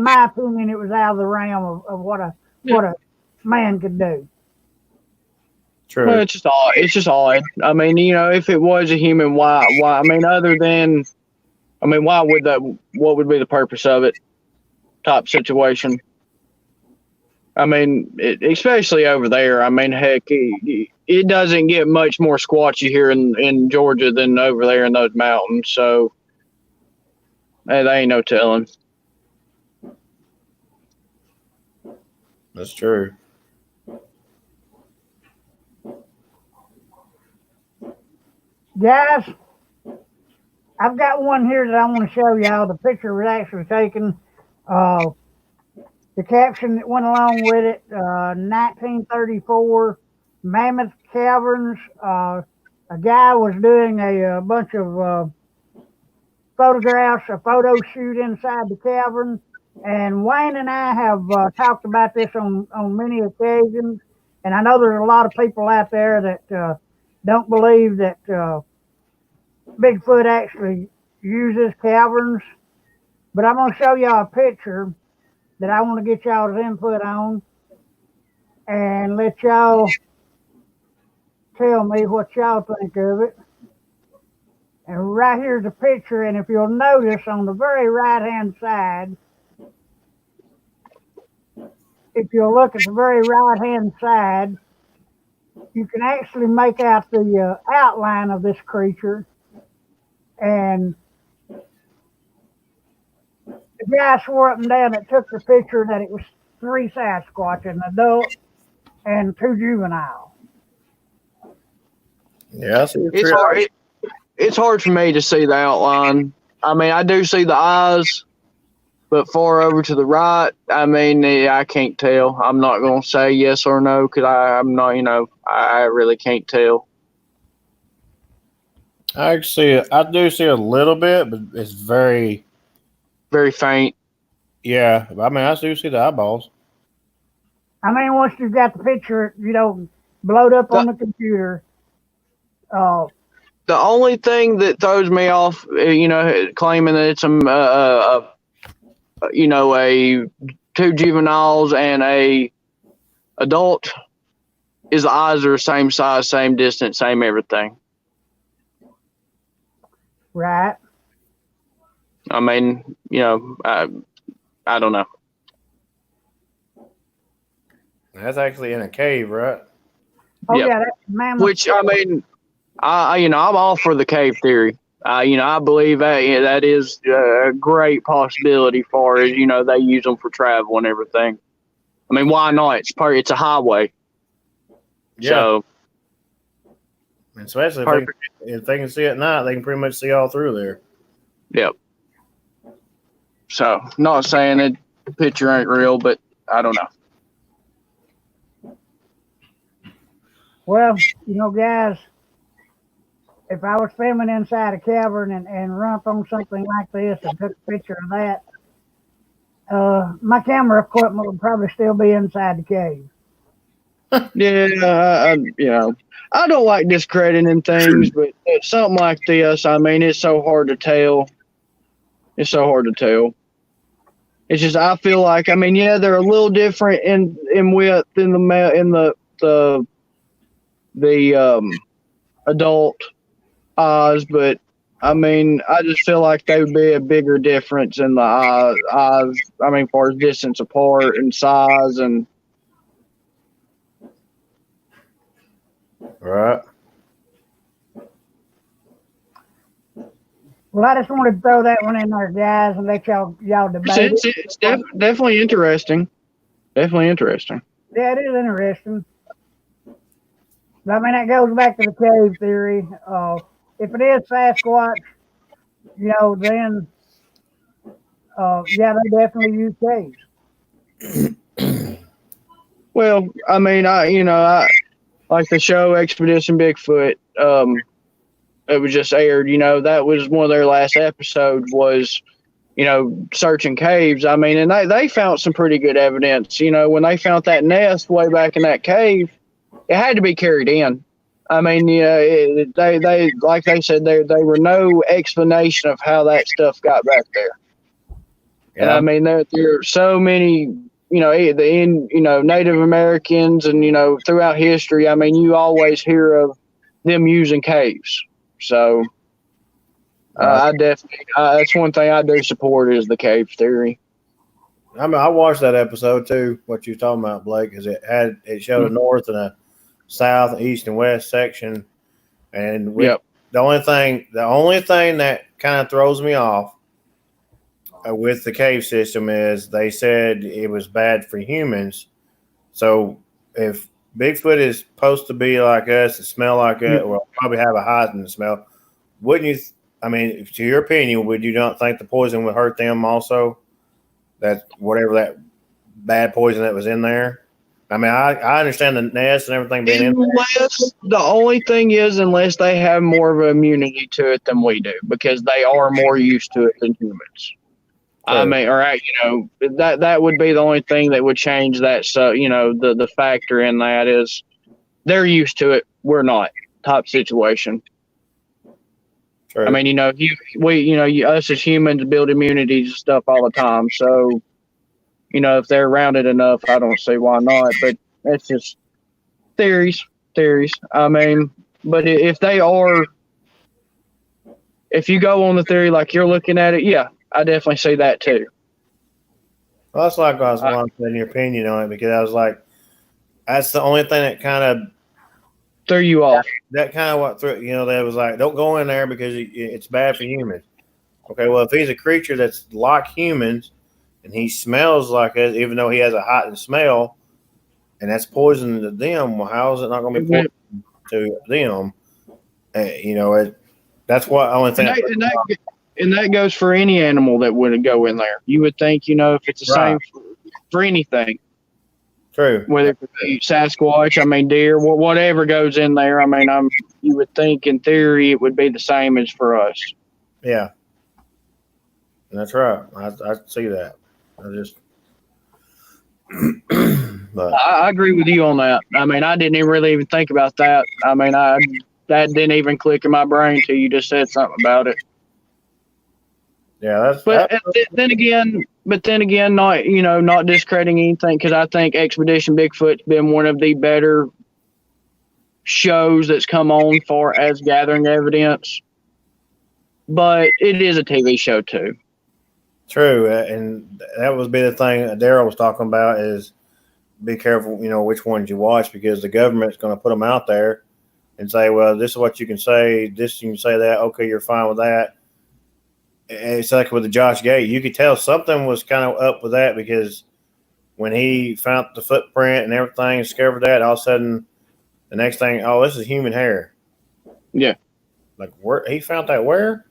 my opinion, it was out of the realm of what a man could do. True. Well, it's just odd. It's just odd. I mean, if it was a human, why? I mean, what would be the purpose of it? Type situation. I mean, especially over there. I mean, heck, it doesn't get much more squatchy here in Georgia than over there in those mountains. So, hey, there ain't no telling. That's true. Guys, I've got one here that I want to show y'all. The picture was actually taken. The caption that went along with it, 1934, Mammoth Caverns. A guy was doing a bunch of photographs, a photo shoot inside the cavern. And Wayne and I have talked about this on many occasions. And I know there's a lot of people out there that don't believe that Bigfoot actually uses caverns. But I'm going to show y'all a picture that I want to get y'all's input on and let y'all tell me what y'all think of it. And right here's a picture, and if you'll notice on the very right-hand side, if you'll look at the very right-hand side, you can actually make out the outline of this creature. And the guy swore up and down that took the picture that it was 3 Sasquatch, an adult and 2 juvenile. Yeah, I see the It's trip. hard. It's hard for me to see the outline. I mean, I do see the eyes, but far over to the right, I mean, I can't tell. I'm not going to say yes or no because I'm not, I really can't tell. I do see a little bit, but it's very, Very faint. yeah. I mean, I do see the eyeballs. I mean, once you've got the picture, blowed up on the computer. The only thing that throws me off, claiming that it's a two juveniles and a adult, is the eyes are the same size, same distance, same everything. Right. I mean, I don't know. That's actually in a cave, right? Oh Yep. yeah, that's mammal. Which I mean, I'm all for the cave theory. I believe that is a great possibility for as they use them for travel and everything. I mean, why not? It's a highway. Yeah. So, especially if they can see at night, they can pretty much see all through there. yep. So, not saying that the picture ain't real, but I don't know. Well, guys, if I was filming inside a cavern and run up on something like this and took a picture of that, my camera equipment would probably still be inside the cave. Yeah, I don't like discrediting things, but something like this, I mean, it's so hard to tell. It's so hard to tell. It's just I feel like, I mean, yeah, they're a little different in width in the adult eyes, but I mean, I just feel like they would be a bigger difference in the eyes. I mean, far as distance apart and size and. Right. Well, I just wanted to throw that one in there, guys, and let y'all debate it. It's definitely interesting. Definitely interesting. Yeah, it is interesting. I mean, that goes back to the cave theory. If it is Sasquatch, then yeah, they definitely use caves. Well, I mean, I like the show Expedition Bigfoot. It was just aired. That was one of their last episodes. Was searching caves. I mean, and they found some pretty good evidence. When they found that nest way back in that cave, it had to be carried in. I mean, they like they said, there were no explanation of how that stuff got back there. Yeah. And I mean, there are so many. Native Americans and, throughout history, I mean, you always hear of them using caves. So I definitely, that's one thing I do support is the cave theory. I mean, I watched that episode too, what you were talking about, Blake, because it showed a north and a south, east, and west section. And the only thing that kind of throws me off with the cave system is they said it was bad for humans. So if Bigfoot is supposed to be like us and smell like us, or probably have a heightened smell, wouldn't you? I mean, to your opinion, would you not think the poison would hurt them also? That whatever that bad poison that was in there. I mean, I understand the nest and everything being in there. The only thing is, unless they have more of an immunity to it than we do, because they are more used to it than humans. I mean, all right, that would be the only thing that would change that. So, the factor in that is they're used to it. We're not. Type situation. True. I mean, us as humans build immunities and stuff all the time. So, if they're around it enough, I don't see why not. But that's just theories. I mean, but if you go on the theory like you're looking at it, yeah. I definitely see that too. Well, that's like I was wanting your opinion on it, because I was like, that's the only thing that kind of threw you off. That kind of what threw, that was like, don't go in there because it's bad for humans. Okay, well, if he's a creature that's like humans and he smells like us, even though he has a heightened smell, and that's poison to them, well, how is it not going to be poison to them? That's what only thing. And that goes for any animal that would go in there. You would think, if it's the same for anything. True. Whether it be Sasquatch, deer, whatever goes in there. You would think in theory it would be the same as for us. Yeah. That's right. I see that. But I agree with you on that. I didn't really even think about that. That didn't even click in my brain till you just said something about it. Yeah, then again, not discrediting anything, because I think Expedition Bigfoot's been one of the better shows that's come on for as gathering evidence. But it is a TV show too. True, and that was be the thing Daryl was talking about is be careful, which ones you watch, because the government's going to put them out there and say, well, this is what you can say, this you can say that, okay, you're fine with that. And it's like with the Josh Gate, you could tell something was kind of up with that, because when he found the footprint and everything, discovered that, all of a sudden, the next thing, oh, this is human hair. Yeah. Like, where he found that where?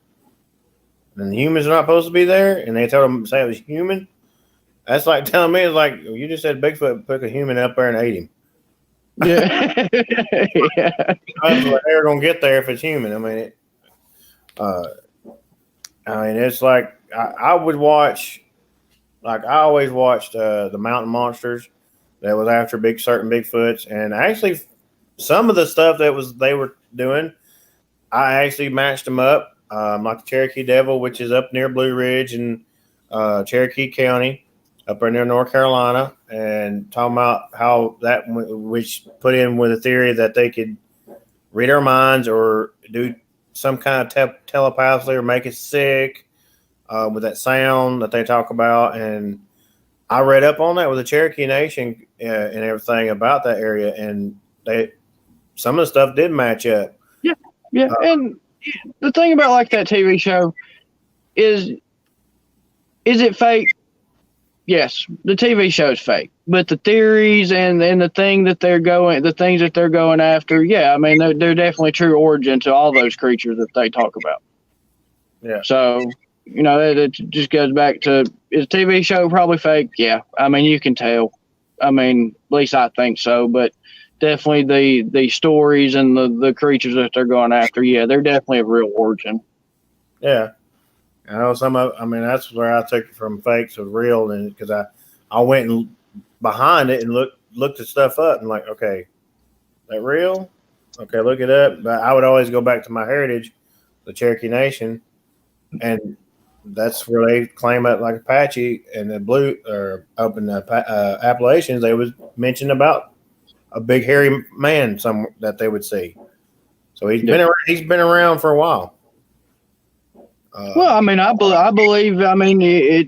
And the humans are not supposed to be there, and they told him say it was human. That's like telling me, it's like you just said Bigfoot put a human up there and ate him. Yeah. Yeah. That's what they're gonna get there if it's human. It's like I would watch, like I always watched the Mountain Monsters that was after certain Bigfoots, and actually some of the stuff that they were doing, I actually matched them up, like the Cherokee Devil, which is up near Blue Ridge and Cherokee County, up there near North Carolina, and talking about how that, which put in with a theory that they could read our minds or do some kind of telepathy or make us sick with that sound that they talk about. And I read up on that with the Cherokee Nation and everything about that area, and some of the stuff did match up. Yeah, and the thing about like that TV show is it fake? Yes, the TV show's fake, but the theories and the things that they're going after, yeah, they're definitely true origin to all those creatures that they talk about. Yeah. So it just goes back to, is a TV show probably fake? Yeah, you can tell. At least I think so, but definitely the stories and the creatures that they're going after, yeah, they're definitely of real origin. Yeah. I know some of, that's where I took it from fake to real, and because I went and behind it and looked at stuff up and like, okay, that real? Okay, look it up. But I would always go back to my heritage, the Cherokee Nation, and that's where they claim it, like Apache and the blue, or up in the Appalachians, they was mentioned about a big hairy man that they would see. So he's been around for a while. Well, I believe, it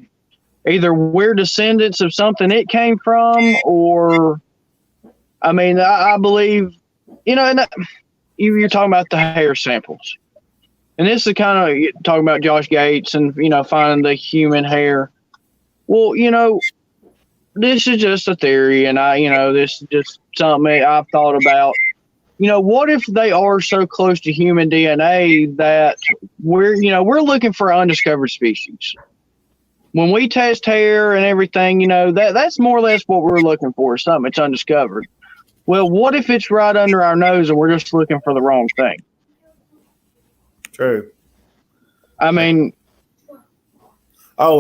either we're descendants of something it came from, or, I believe, and you're talking about the hair samples. And this is kind of talking about Josh Gates and, finding the human hair. Well, this is just a theory, and this is just something I've thought about. What if they are so close to human DNA that we're looking for undiscovered species? When we test hair and everything, that's more or less what we're looking for, something that's undiscovered. Well, what if it's right under our nose and we're just looking for the wrong thing? True. Oh,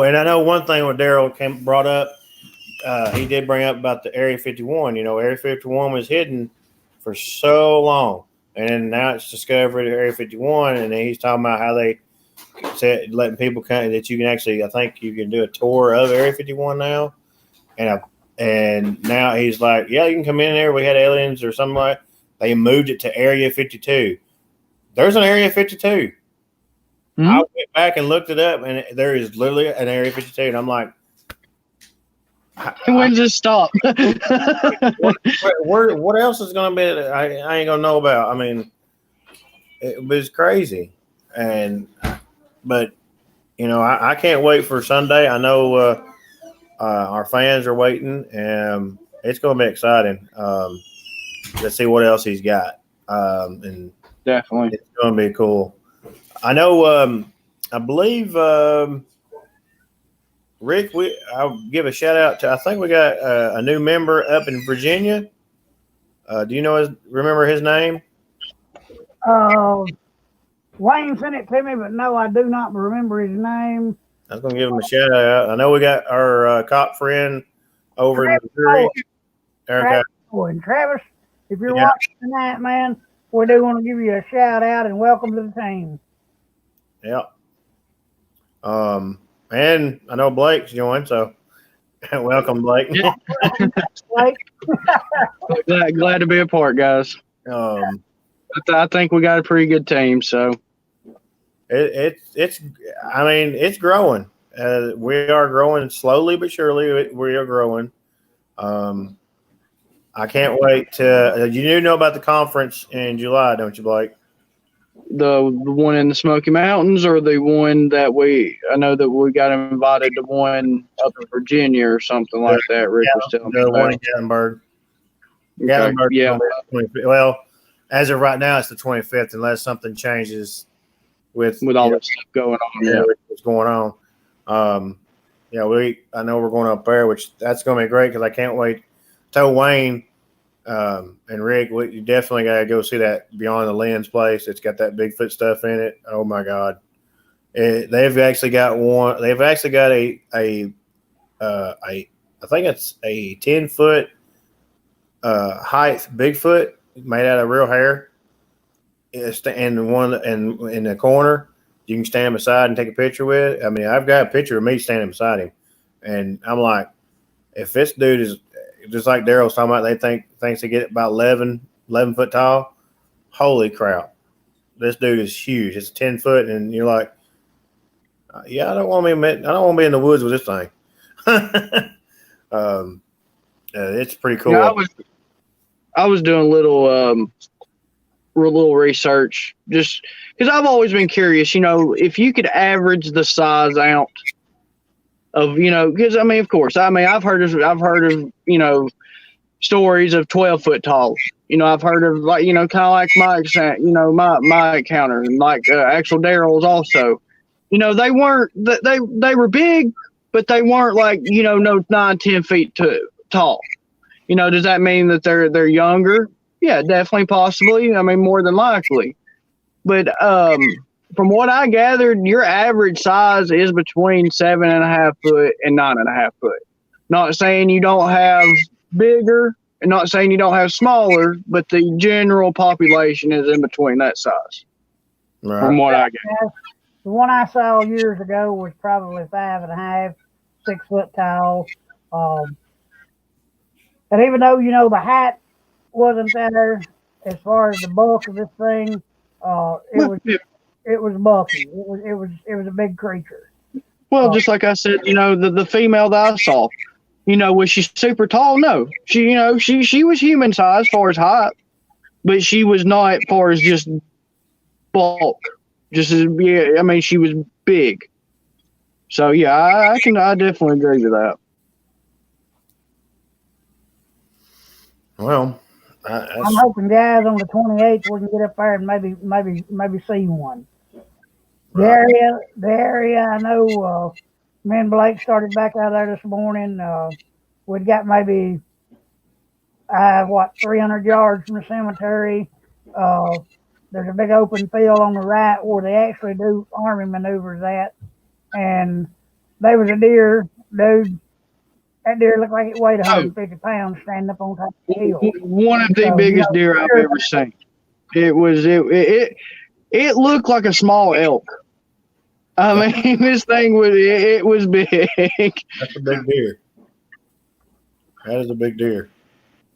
and I know one thing when Daryl brought up, he did bring up about the Area 51. Area 51 was hidden for so long, and then now it's discovered Area 51, and then he's talking about how they said letting people come, that you can actually, I think you can do a tour of Area 51 now, and now he's like, yeah, you can come in there. We had aliens or something like. They moved it to Area 52. There's an Area 52. Mm-hmm. I went back and looked it up, and there is literally an Area 52, and I'm like, when does it stop? what else is going to be? I ain't gonna know about. It was crazy, but I can't wait for Sunday. I know our fans are waiting, and it's going to be exciting. Let's see what else he's got, and Definitely. It's going to be cool. I know. I believe Rick. I'll give a shout out to. I think we got a new member up in Virginia. Do you know remember his name? Wayne sent it to me, but no, I do not remember his name. I was going to give him a shout out. I know we got our cop friend over in Missouri. Travis, if you're watching tonight, man, we do want to give you a shout out and welcome to the team. Yeah. And I know Blake's joined, so welcome, Blake. Yeah. Blake. glad to be a part, guys. I think we got a pretty good team, so it's growing. We are growing slowly but surely. We are growing. I can't wait to. You do know about the conference in July, don't you, Blake? The one in the Smoky Mountains, or the one that I know that we got invited to one up in Virginia or something like that. Rick was telling me the about. one in Gatlinburg. Okay. Gatlinburg, yeah. Well, as of right now, it's the 25th, unless something changes with all that stuff going on. Yeah, what's going on. I know we're going up there, which that's going to be great because I can't wait. Tell Wayne and Rick, you definitely got to go see that Beyond the Lens place. It's got that Bigfoot stuff in it. Oh my God! They've actually got one. They've actually got I think it's a 10-foot height Bigfoot made out of real hair. And one in the corner, you can stand beside and take a picture with. I mean, I've got a picture of me standing beside him, and I'm like, if this dude is just like Daryl's talking about, thinks they get about 11 foot tall. Holy crap! This dude is huge. It's 10 foot, and you're like, yeah, I don't want to be in the woods with this thing. It's pretty cool. Yeah, I was doing a little research just because I've always been curious. If you could average the size out of because of course I've heard of stories of 12-foot tall. I've heard of kind of like Mike's my encounter, and like actual Daryl's also. They weren't they were big, but they weren't like no 9-10 feet tall. Does that mean that they're younger? Yeah, definitely, possibly. More than likely. But from what I gathered, your average size is between 7.5 foot and 9.5 foot. Not saying you don't have bigger, and not saying you don't have smaller, but the general population is in between that size. Right. From what I gathered. The one I saw years ago was probably 5.5, 6 foot tall. And even though the height wasn't there, as far as the bulk of this thing, it was bulky. It was a big creature. Well, just like I said, the female that I saw, was she super tall? No, she was human size as far as height, but she was not as far as just bulk. She was big. So yeah, I definitely agree with that. Well, I'm hoping, guys, on the 28th we can get up there and maybe see one. Right. The area I know. Me and Blake started back out there this morning. We'd got maybe 300 yards from the cemetery. There's a big open field on the right where they actually do army maneuvers at, and there was a deer, dude. That deer looked like it weighed 150 pounds standing up on top of the hill. One of the biggest deer I've ever seen. It looked like a small elk. This thing was big. That's a big deer. That is a big deer.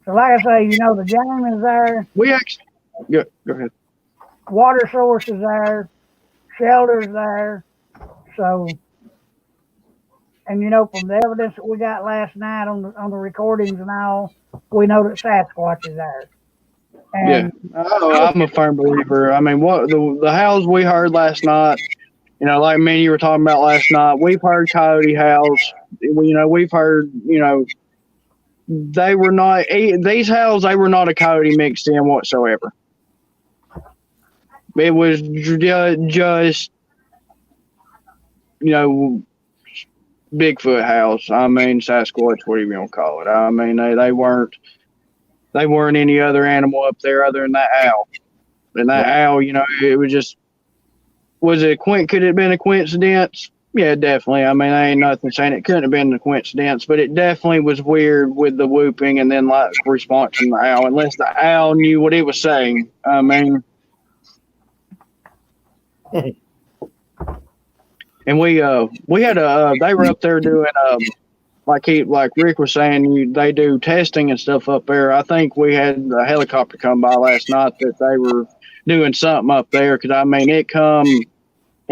So like I say, the game is there. We actually go ahead. Water source is there. Shelter's there. So, and from the evidence that we got last night on the recordings and all, we know that Sasquatch is there. And I'm a firm believer. What the howls we heard last night, like me and you were talking about last night, we've heard coyote howls. We've heard, they were not these howls. They were not a coyote mixed in whatsoever. It was just, Bigfoot house. I mean, Sasquatch, what are you gonna call it? I mean, they weren't any other animal up there other than that owl. And that owl, it was just, could it have been a coincidence? Yeah, definitely. I mean, I ain't nothing saying it couldn't have been a coincidence, but it definitely was weird with the whooping and then like response from the owl, unless the owl knew what it was saying. I mean, and we had they were up there doing, like Rick was saying, they do testing and stuff up there. I think we had a helicopter come by last night that they were doing something up there. Cause I mean, it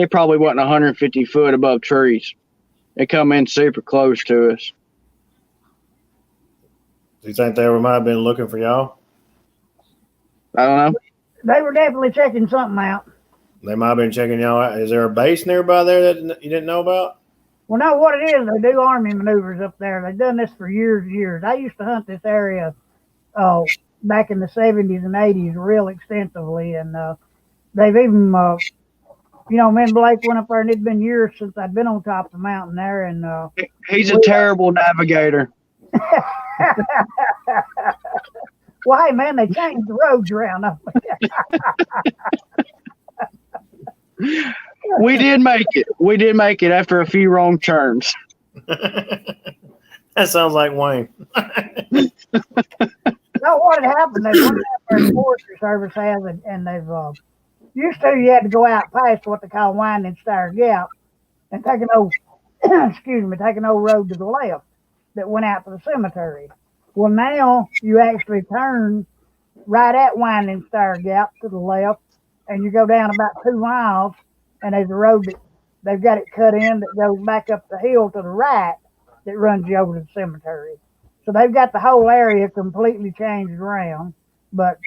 probably wasn't 150 foot above trees. It come in super close to us. Do you think they might have been looking for y'all? I don't know. They were definitely checking something out. They might have been checking y'all out. Is there a base nearby there that you didn't know about? Well, no, what it is, they do army maneuvers up there. They've done this for years and years. I used to hunt this area back in the 70s and 80s real extensively, and they've even, me and Blake went up there, and it'd been years since I'd been on top of the mountain there. And he's a terrible navigator. Well, hey, man, they changed the roads around up there. We did make it. We did make it after a few wrong turns. That sounds like Wayne. No, what had happened, they went out there, the Forestry Service has, and they've, used to, you had to go out past what they call Winding Star Gap and take an old, take an old road to the left that went out to the cemetery. Well, now you actually turn right at Winding Star Gap to the left, and you go down about 2 miles, and there's a road that they've got it cut in that goes back up the hill to the right that runs you over to the cemetery. So they've got the whole area completely changed around, but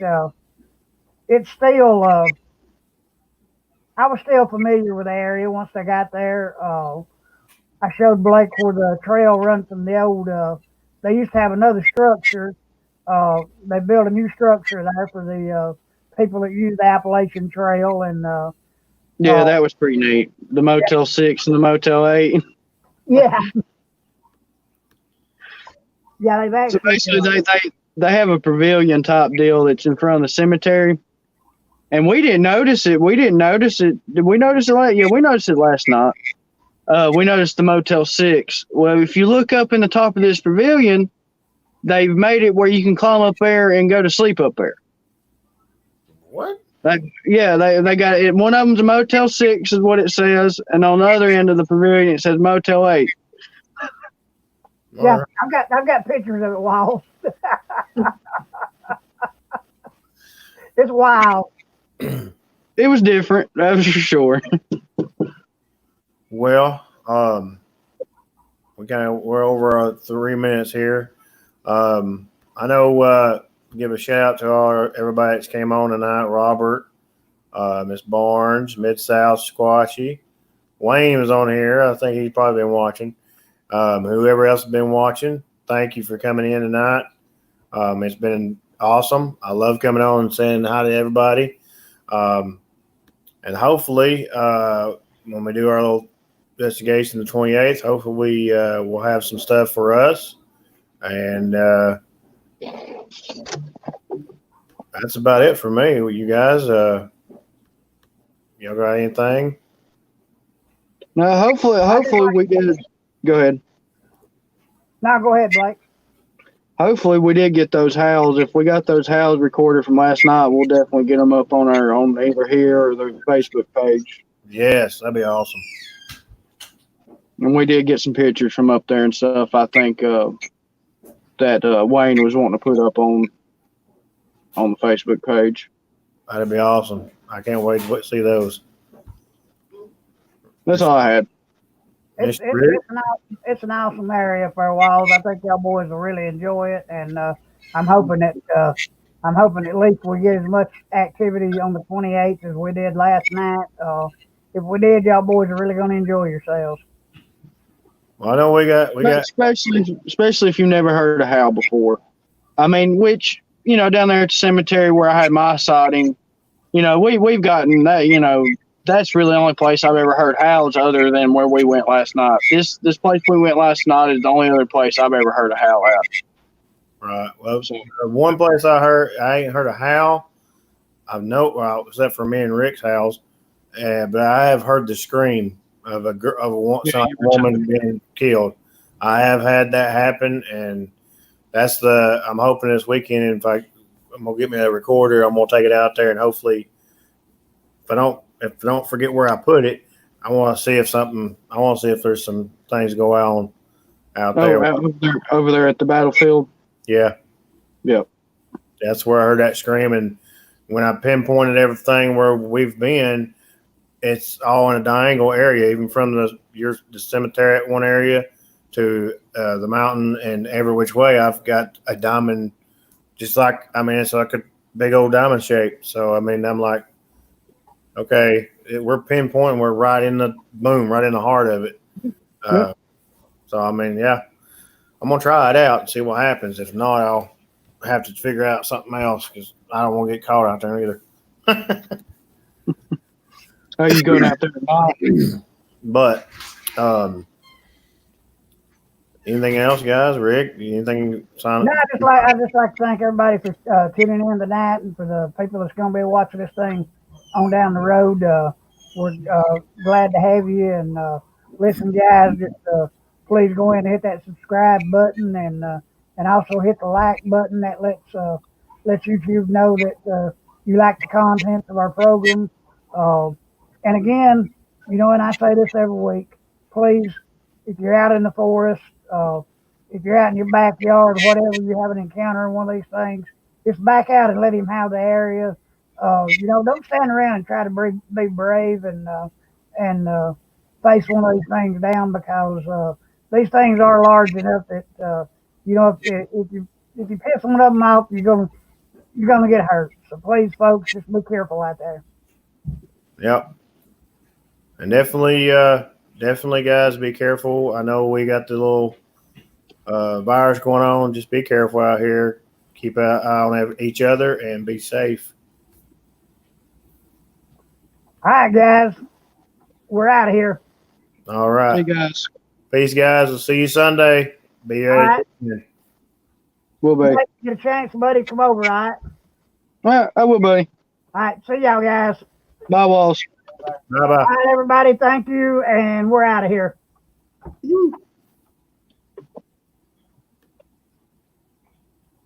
it's still, I was still familiar with the area once I got there. I showed Blake where the trail runs from the old, they used to have another structure. They built a new structure there for the people that use the Appalachian Trail. And yeah, that was pretty neat. The Motel 6 and the Motel 8. Yeah. Yeah, they've actually. So basically, they have a pavilion top deal that's in front of the cemetery. And we didn't notice it. Did we notice it? Yeah, we noticed it last night. We noticed the Motel 6. Well, if you look up in the top of this pavilion, they've made it where you can climb up there and go to sleep up there. What? They got it. One of them's a Motel 6 is what it says. And on the other end of the pavilion, it says Motel 8. Yeah, I've got pictures of it, wild. It's wild. It was different, that was for sure. Well, we're over 3 minutes here. I know. Give a shout out to everybody that came on tonight. Robert, Miss Barnes, Mid South Squatchy, Wayne was on here. I think he's probably been watching. Whoever else has been watching, thank you for coming in tonight. It's been awesome. I love coming on and saying hi to everybody. And hopefully, when we do our little investigation the 28th, hopefully we will have some stuff for us. And that's about it for me. You guys, y'all got anything? No, hopefully we did. Go ahead. No, go ahead, Blake. Hopefully we did get those howls. If we got those howls recorded from last night, we'll definitely get them up on either here or the Facebook page. Yes, that'd be awesome. And we did get some pictures from up there and stuff. I think that Wayne was wanting to put up on the Facebook page. That'd be awesome. I can't wait to see those. That's all I had. It's an awesome area for a while. I think y'all boys will really enjoy it, and I'm hoping at least we get as much activity on the 28th as we did last night. If we did, y'all boys are really going to enjoy yourselves. Well, I know we got especially if you've never heard a howl before. I mean, which down there at the cemetery where I had my sighting, we've gotten that. That's really the only place I've ever heard howls other than where we went last night. This place we went last night is the only other place I've ever heard a howl at. Right. Well, one place I ain't heard a howl. Except for me and Rick's house, but I have heard the scream of a woman being killed. I have had that happen, and I'm hoping this weekend, I'm gonna get me a recorder, I'm gonna take it out there, and hopefully, if I don't forget where I put it, I want to see if there's some things go on out there. Over there at the battlefield. Yeah. Yep. That's where I heard that scream, and when I pinpointed everything where we've been, it's all in a diagonal area, even from the cemetery at one area to the mountain, and every which way I've got a diamond, it's like a big old diamond shape. So I'm like, okay, we're pinpointing, we're right in the heart of it. So yeah, I'm gonna try it out and see what happens. If not, I'll have to figure out something else because I don't want to get caught out there either. Are you going out there tonight? But anything else, guys? Rick, anything? No, I'd just like to thank everybody for tuning in tonight, and for the people that's going to be watching this thing on down the road. We're glad to have you, and listen, guys. Just please go in and hit that subscribe button, and also hit the like button. That lets YouTube know that you like the content of our program. And again, and I say this every week, please, if you're out in the forest, if you're out in your backyard, whatever, you have an encounter in one of these things, just back out and let him have the area. Don't stand around and try to be brave and face one of these things down, because these things are large enough that if you piss one of them off, you're gonna get hurt. So please, folks, just be careful out there. Yep. And definitely, guys, be careful. I know we got the little virus going on. Just be careful out here. Keep an eye on each other and be safe. All right, guys. We're out of here. All right. Hey, guys. Peace, guys. We'll see you Sunday. Be ready. Right. Will be. Get a chance, buddy. Come over, all right? Well, I will be. All right. See y'all, guys. Bye, Walls. Bye-bye. All right, everybody. Thank you, and we're out of here.